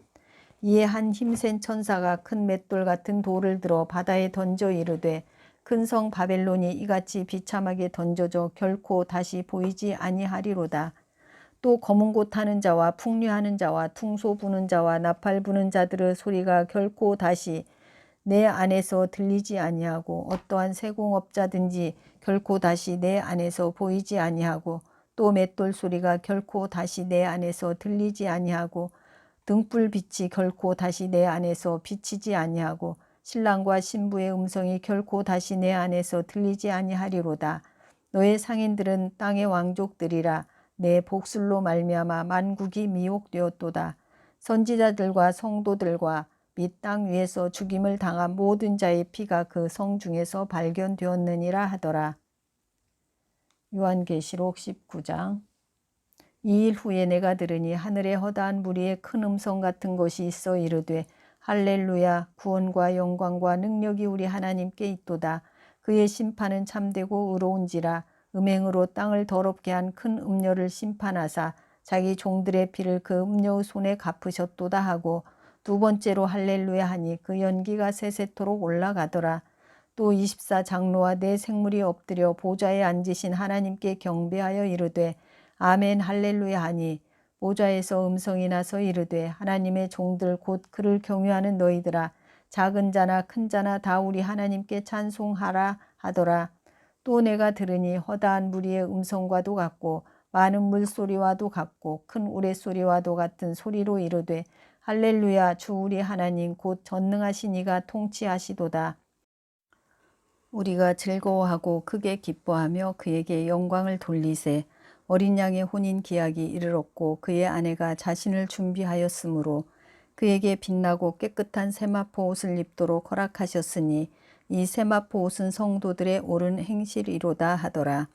이에 한 힘센 천사가 큰 맷돌 같은 돌을 들어 바다에 던져 이르되 큰 성 바벨론이 이같이 비참하게 던져져 결코 다시 보이지 아니하리로다. 또 검은 곳 타는 자와 풍류하는 자와 퉁소 부는 자와 나팔 부는 자들의 소리가 결코 다시 내 안에서 들리지 아니하고 어떠한 세공업자든지 결코 다시 내 안에서 보이지 아니하고 또 맷돌 소리가 결코 다시 내 안에서 들리지 아니하고 등불빛이 결코 다시 내 안에서 비치지 아니하고 신랑과 신부의 음성이 결코 다시 내 안에서 들리지 아니하리로다. 너의 상인들은 땅의 왕족들이라. 내 복술로 말미암아 만국이 미혹되었도다. 선지자들과 성도들과 및 땅 위에서 죽임을 당한 모든 자의 피가 그 성 중에서 발견되었느니라 하더라. 요한계시록 19장. 2일 후에 내가 들으니 하늘의 허다한 무리에 큰 음성 같은 것이 있어 이르되 할렐루야, 구원과 영광과 능력이 우리 하나님께 있도다. 그의 심판은 참되고 의로운지라. 음행으로 땅을 더럽게 한 큰 음녀를 심판하사 자기 종들의 피를 그 음녀의 손에 갚으셨도다 하고 두 번째로 할렐루야 하니 그 연기가 세세토록 올라가더라. 또 24장로와 네 생물이 엎드려 보좌에 앉으신 하나님께 경배하여 이르되 아멘 할렐루야 하니 보좌에서 음성이 나서 이르되 하나님의 종들 곧 그를 경외하는 너희들아, 작은 자나 큰 자나 다 우리 하나님께 찬송하라 하더라. 또 내가 들으니 허다한 무리의 음성과도 같고 많은 물소리와도 같고 큰 우레소리와도 같은 소리로 이르되 할렐루야, 주 우리 하나님 곧 전능하신 이가 통치하시도다. 우리가 즐거워하고 크게 기뻐하며 그에게 영광을 돌리세. 어린 양의 혼인 기약이 이르렀고 그의 아내가 자신을 준비하였으므로 그에게 빛나고 깨끗한 세마포 옷을 입도록 허락하셨으니 이 세마포 옷은 성도들의 옳은 행실이로다 하더라.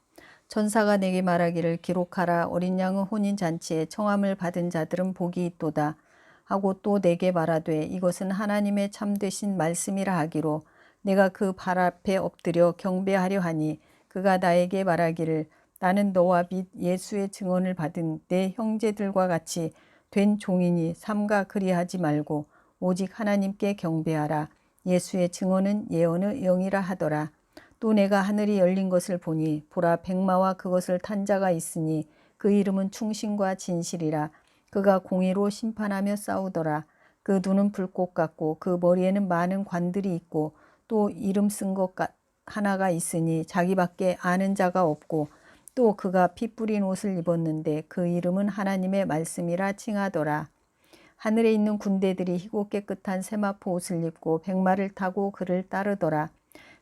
천사가 내게 말하기를 기록하라. 어린 양의 혼인 잔치에 청함을 받은 자들은 복이 있도다 하고 또 내게 말하되 이것은 하나님의 참되신 말씀이라 하기로 내가 그 발 앞에 엎드려 경배하려 하니 그가 나에게 말하기를 나는 너와 및 예수의 증언을 받은 내 형제들과 같이 된 종이니 삼가 그리하지 말고 오직 하나님께 경배하라. 예수의 증언은 예언의 영이라 하더라. 또 내가 하늘이 열린 것을 보니 보라 백마와 그것을 탄 자가 있으니 그 이름은 충신과 진실이라. 그가 공의로 심판하며 싸우더라. 그 눈은 불꽃 같고 그 머리에는 많은 관들이 있고 또 이름 쓴 것 하나가 있으니 자기밖에 아는 자가 없고 또 그가 피 뿌린 옷을 입었는데 그 이름은 하나님의 말씀이라 칭하더라. 하늘에 있는 군대들이 희고 깨끗한 세마포 옷을 입고 백마를 타고 그를 따르더라.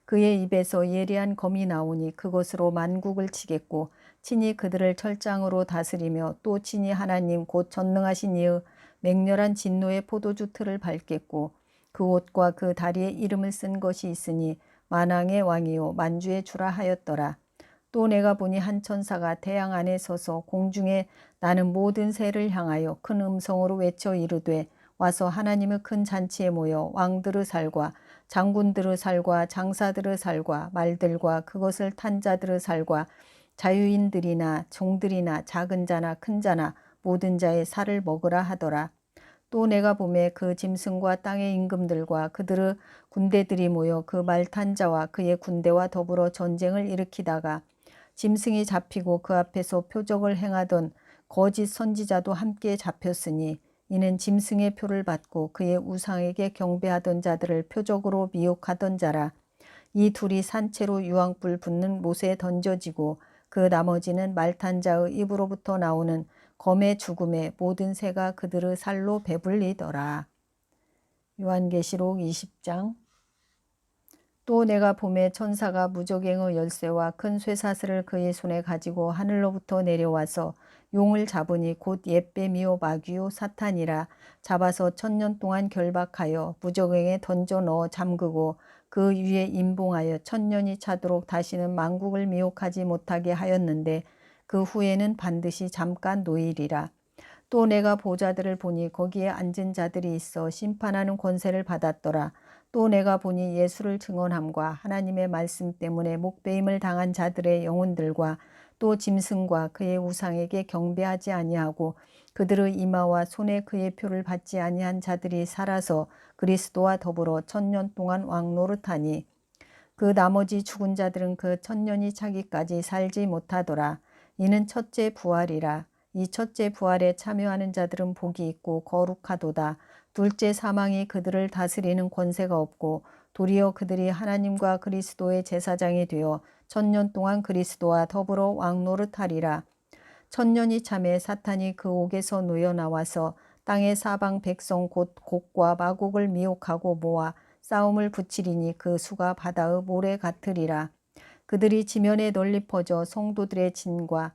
그의 입에서 예리한 검이 나오니 그것으로 만국을 치겠고 친히 그들을 철장으로 다스리며 또 친히 하나님 곧 전능하신 이의 맹렬한 진노의 포도주 틀을 밟겠고 그 옷과 그 다리에 이름을 쓴 것이 있으니 만왕의 왕이요 만주의 주라 하였더라. 또 내가 보니 한 천사가 태양 안에 서서 공중에 나는 모든 새를 향하여 큰 음성으로 외쳐 이르되 와서 하나님의 큰 잔치에 모여 왕들의 살과 장군들의 살과 장사들의 살과 말들과 그것을 탄 자들의 살과 자유인들이나 종들이나 작은 자나 큰 자나 모든 자의 살을 먹으라 하더라. 또 내가 보매 그 짐승과 땅의 임금들과 그들의 군대들이 모여 그 말 탄 자와 그의 군대와 더불어 전쟁을 일으키다가 짐승이 잡히고 그 앞에서 표적을 행하던 거짓 선지자도 함께 잡혔으니 이는 짐승의 표를 받고 그의 우상에게 경배하던 자들을 표적으로 미혹하던 자라. 이 둘이 산채로 유황불 붙는 못에 던져지고 그 나머지는 말탄 자의 입으로부터 나오는 검의 죽음에 모든 새가 그들의 살로 배불리더라. 요한계시록 20장. 또 내가 봄에 천사가 무저갱의 열쇠와 큰 쇠사슬을 그의 손에 가지고 하늘로부터 내려와서 용을 잡으니 곧 옛뱀이요 마귀요 사탄이라. 잡아서 1000년 동안 결박하여 무저갱에 던져 넣어 잠그고 그 위에 임봉하여 1000년이 차도록 다시는 만국을 미혹하지 못하게 하였는데 그 후에는 반드시 잠깐 노일이라. 또 내가 보좌들을 보니 거기에 앉은 자들이 있어 심판하는 권세를 받았더라. 또 내가 보니 예수를 증언함과 하나님의 말씀 때문에 목배임을 당한 자들의 영혼들과 또 짐승과 그의 우상에게 경배하지 아니하고 그들의 이마와 손에 그의 표를 받지 아니한 자들이 살아서 그리스도와 더불어 1000년 동안 왕노릇하니 그 나머지 죽은 자들은 그 1000년이 차기까지 살지 못하더라. 이는 첫째 부활이라. 이 첫째 부활에 참여하는 자들은 복이 있고 거룩하도다. 둘째 사망이 그들을 다스리는 권세가 없고 도리어 그들이 하나님과 그리스도의 제사장이 되어 천년 동안 그리스도와 더불어 왕노릇하리라. 천년이 참에 사탄이 그 옥에서 놓여 나와서 땅의 사방 백성 곧 곡과 마곡을 미혹하고 모아 싸움을 붙이리니 그 수가 바다의 모래 같으리라. 그들이 지면에 널리 퍼져 성도들의 진과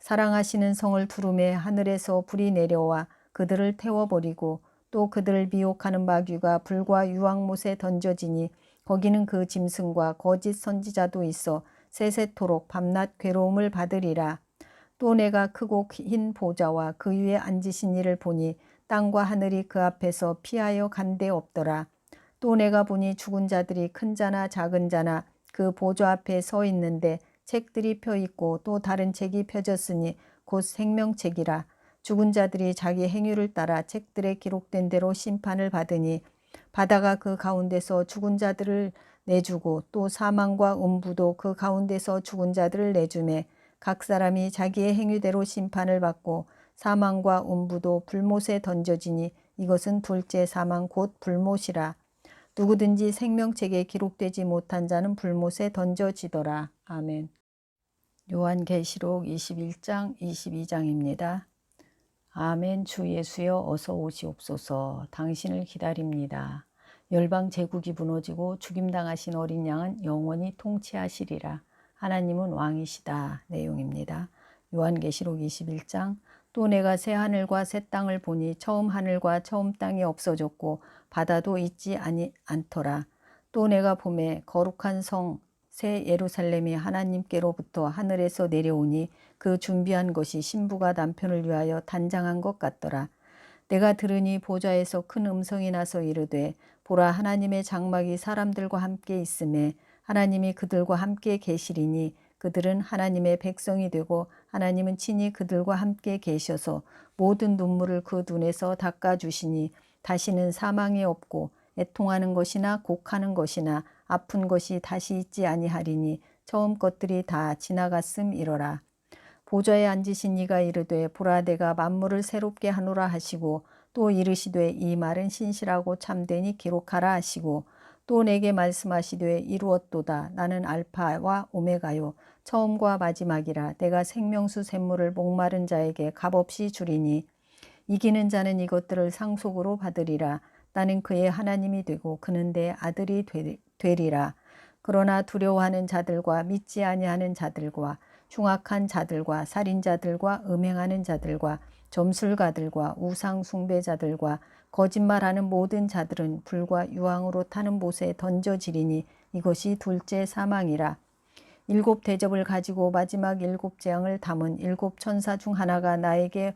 사랑하시는 성을 두루매 하늘에서 불이 내려와 그들을 태워버리고 또 그들을 미혹하는 마귀가 불과 유황못에 던져지니 거기는 그 짐승과 거짓 선지자도 있어 세세토록 밤낮 괴로움을 받으리라. 또 내가 크고 흰 보좌와 그 위에 앉으신 이를 보니 땅과 하늘이 그 앞에서 피하여 간 데 없더라. 또 내가 보니 죽은 자들이 큰 자나 작은 자나 그 보좌 앞에 서 있는데 책들이 펴 있고 또 다른 책이 펴졌으니 곧 생명책이라. 죽은 자들이 자기 행위를 따라 책들에 기록된 대로 심판을 받으니 바다가 그 가운데서 죽은 자들을 내주고 또 사망과 음부도 그 가운데서 죽은 자들을 내주매 각 사람이 자기의 행위대로 심판을 받고 사망과 음부도 불못에 던져지니 이것은 둘째 사망 곧 불못이라. 누구든지 생명책에 기록되지 못한 자는 불못에 던져지더라. 아멘. 요한계시록 21장 22장입니다. 아멘. 주 예수여 어서 오시옵소서. 당신을 기다립니다. 열방 제국이 무너지고 죽임당하신 어린 양은 영원히 통치하시리라. 하나님은 왕이시다. 내용입니다. 요한계시록 21장. 또 내가 새 하늘과 새 땅을 보니 처음 하늘과 처음 땅이 없어졌고 바다도 있지 않더라. 또 내가 보매 거룩한 성 새 예루살렘이 하나님께로부터 하늘에서 내려오니 그 준비한 것이 신부가 남편을 위하여 단장한 것 같더라. 내가 들으니 보좌에서 큰 음성이 나서 이르되 보라 하나님의 장막이 사람들과 함께 있음에 하나님이 그들과 함께 계시리니 그들은 하나님의 백성이 되고 하나님은 친히 그들과 함께 계셔서 모든 눈물을 그 눈에서 닦아주시니 다시는 사망이 없고 애통하는 것이나 곡하는 것이나 아픈 것이 다시 있지 아니하리니 처음 것들이 다 지나갔음이로라. 보좌에 앉으신 이가 이르되 보라 내가 만물을 새롭게 하노라 하시고 또 이르시되 이 말은 신실하고 참되니 기록하라 하시고 또 내게 말씀하시되 이루었도다. 나는 알파와 오메가요 처음과 마지막이라. 내가 생명수 샘물을 목마른 자에게 값없이 주리니 이기는 자는 이것들을 상속으로 받으리라. 나는 그의 하나님이 되고 그는 내 아들이 되리라. 그러나 두려워하는 자들과 믿지 아니하는 자들과 흉악한 자들과 살인자들과 음행하는 자들과 점술가들과 우상 숭배자들과 거짓말하는 모든 자들은 불과 유황으로 타는 못에 던져지리니 이것이 둘째 사망이라. 일곱 대접을 가지고 마지막 일곱 재앙을 담은 일곱 천사 중 하나가 나에게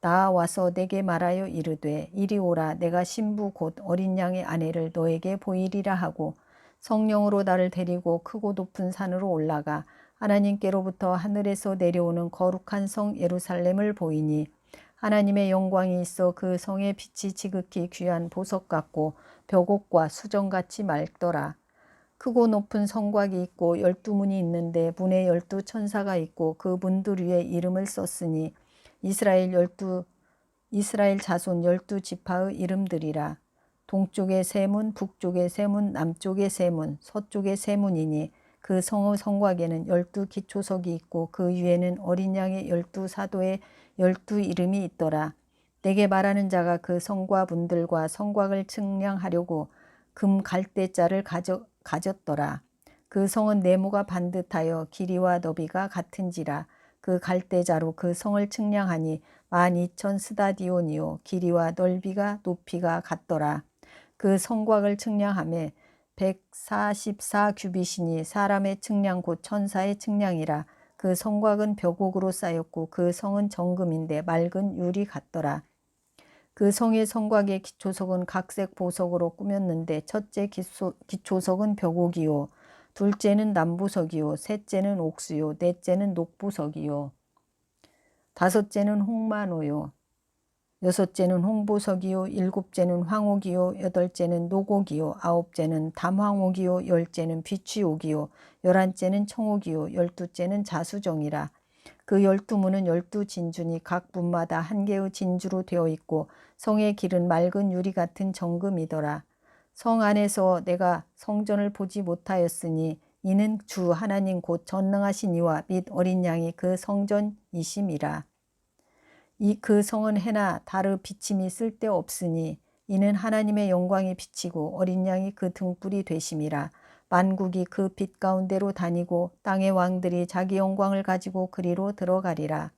나와서 내게 말하여 이르되 이리 오라. 내가 신부 곧 어린 양의 아내를 너에게 보이리라 하고 성령으로 나를 데리고 크고 높은 산으로 올라가 하나님께로부터 하늘에서 내려오는 거룩한 성 예루살렘을 보이니 하나님의 영광이 있어 그 성의 빛이 지극히 귀한 보석 같고 벽옥과 수정같이 맑더라. 크고 높은 성곽이 있고 12문이 있는데 문에 12천사가 있고 그 문들 위에 이름을 썼으니 이스라엘 자손 12지파의 이름들이라. 동쪽의 세 문, 북쪽의 세 문, 남쪽의 세 문, 서쪽의 세 문이니 그 성의 성곽에는 12기초석이 있고 그 위에는 어린 양의 12사도의 12이름이 있더라. 내게 말하는 자가 그 성과 문들과 성곽을 측량하려고 금 갈대자를 가졌더라. 그 성은 네모가 반듯하여 길이와 너비가 같은지라. 그 갈대자로 그 성을 측량하니 12,000스다디온이요 길이와 넓이가 높이가 같더라. 그 성곽을 측량하매 144규빗이니 사람의 측량 곧 천사의 측량이라. 그 성곽은 벽옥으로 쌓였고 그 성은 정금인데 맑은 유리 같더라. 그 성의 성곽의 기초석은 각색 보석으로 꾸몄는데 첫째 기초석은 벽옥이요 둘째는 남보석이요 셋째는 옥수요 넷째는 녹보석이요 다섯째는 홍마노요 여섯째는 홍보석이요 일곱째는 황옥이요 여덟째는 녹옥이요 아홉째는 담황옥이요 열째는 비취옥이요 열한째는 청옥이요 열두째는 자수정이라. 그 12문은 12진주니 각 문마다 한 개의 진주로 되어 있고 성의 길은 맑은 유리 같은 정금이더라. 성 안에서 내가 성전을 보지 못하였으니 이는 주 하나님 곧 전능하신 이와 및 어린 양이 그 성전이심이라. 그 성은 해나 달의 비침이 쓸데없으니 이는 하나님의 영광이 비치고 어린 양이 그 등불이 되심이라. 만국이 그 빛 가운데로 다니고 땅의 왕들이 자기 영광을 가지고 그리로 들어가리라.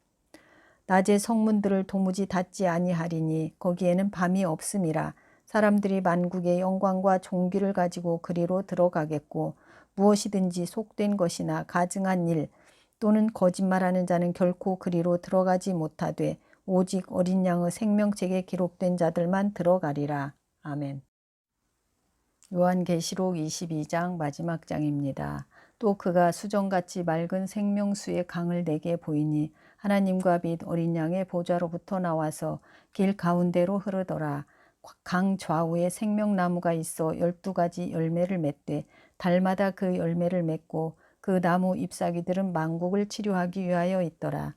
낮에 성문들을 도무지 닫지 아니하리니 거기에는 밤이 없음이라. 사람들이 만국의 영광과 존귀를 가지고 그리로 들어가겠고 무엇이든지 속된 것이나 가증한 일 또는 거짓말하는 자는 결코 그리로 들어가지 못하되 오직 어린 양의 생명책에 기록된 자들만 들어가리라. 아멘. 요한계시록 22장 마지막 장입니다. 또 그가 수정같이 맑은 생명수의 강을 내게 보이니 하나님과 및 어린 양의 보좌로부터 나와서 길 가운데로 흐르더라. 강 좌우에 생명나무가 있어 12가지 열매를 맺되 달마다 그 열매를 맺고 그 나무 잎사귀들은 만국을 치료하기 위하여 있더라.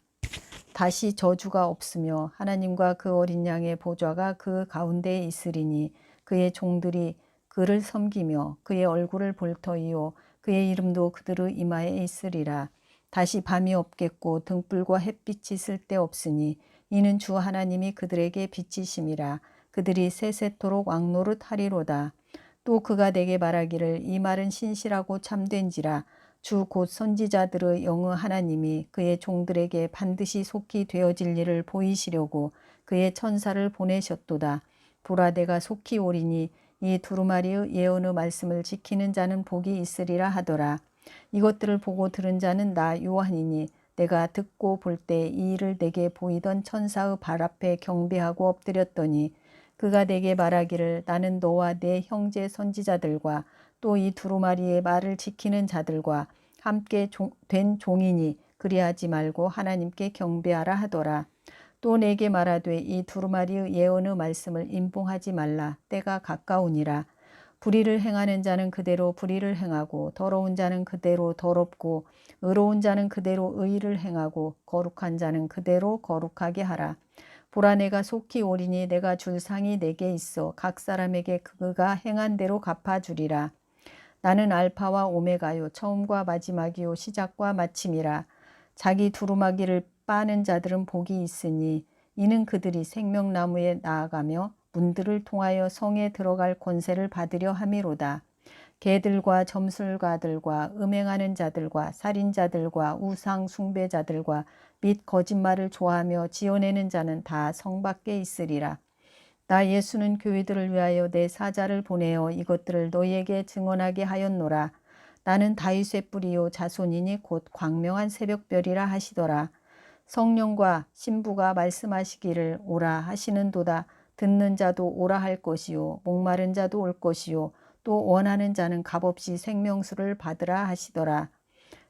다시 저주가 없으며 하나님과 그 어린 양의 보좌가 그 가운데에 있으리니 그의 종들이 그를 섬기며 그의 얼굴을 볼 터이요 그의 이름도 그들의 이마에 있으리라. 다시 밤이 없겠고 등불과 햇빛이 쓸데없으니 이는 주 하나님이 그들에게 빛이심이라. 그들이 세세토록 왕노릇 하리로다. 또 그가 내게 말하기를 이 말은 신실하고 참된지라. 주 곧 선지자들의 영의 하나님이 그의 종들에게 반드시 속히 되어질 일을 보이시려고 그의 천사를 보내셨도다. 보라 내가 속히 오리니 이 두루마리의 예언의 말씀을 지키는 자는 복이 있으리라 하더라. 이것들을 보고 들은 자는 나 요한이니 내가 듣고 볼 때 이 일을 내게 보이던 천사의 발 앞에 경배하고 엎드렸더니 그가 내게 말하기를 나는 너와 내 형제 선지자들과 또 이 두루마리의 말을 지키는 자들과 함께 된 종이니 그리하지 말고 하나님께 경배하라 하더라. 또 내게 말하되 이 두루마리의 예언의 말씀을 임봉하지 말라. 때가 가까우니라. 불의를 행하는 자는 그대로 불의를 행하고 더러운 자는 그대로 더럽고 의로운 자는 그대로 의를 행하고 거룩한 자는 그대로 거룩하게 하라. 보라 내가 속히 오리니 내가 줄 상이 내게 있어 각 사람에게 그가 행한 대로 갚아주리라. 나는 알파와 오메가요 처음과 마지막이요 시작과 마침이라. 자기 두루마기를 빠는 자들은 복이 있으니 이는 그들이 생명나무에 나아가며 문들을 통하여 성에 들어갈 권세를 받으려 함이로다. 개들과 점술가들과 음행하는 자들과 살인자들과 우상 숭배자들과 및 거짓말을 좋아하며 지어내는 자는 다 성 밖에 있으리라. 나 예수는 교회들을 위하여 내 사자를 보내어 이것들을 너희에게 증언하게 하였노라. 나는 다윗의 뿌리요 자손이니 곧 광명한 새벽별이라 하시더라. 성령과 신부가 말씀하시기를 오라 하시는도다. 듣는 자도 오라 할 것이요 목마른 자도 올 것이요 또 원하는 자는 값없이 생명수를 받으라 하시더라.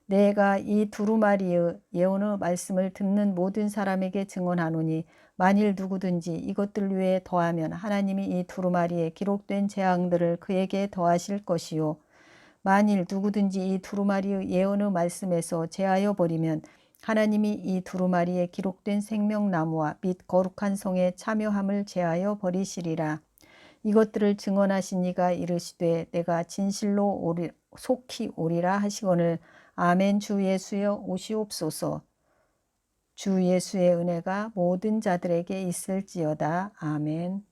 내가 이 두루마리의 예언의 말씀을 듣는 모든 사람에게 증언하노니 만일 누구든지 이것들 외에 더하면 하나님이 이 두루마리에 기록된 재앙들을 그에게 더하실 것이요 만일 누구든지 이 두루마리의 예언의 말씀에서 제하여 버리면 하나님이 이 두루마리에 기록된 생명나무와 및 거룩한 성에 참여함을 제하여 버리시리라. 이것들을 증언하신 이가 이르시되 내가 진실로 속히 오리라 하시거늘 아멘. 주 예수여 오시옵소서. 주 예수의 은혜가 모든 자들에게 있을지어다. 아멘.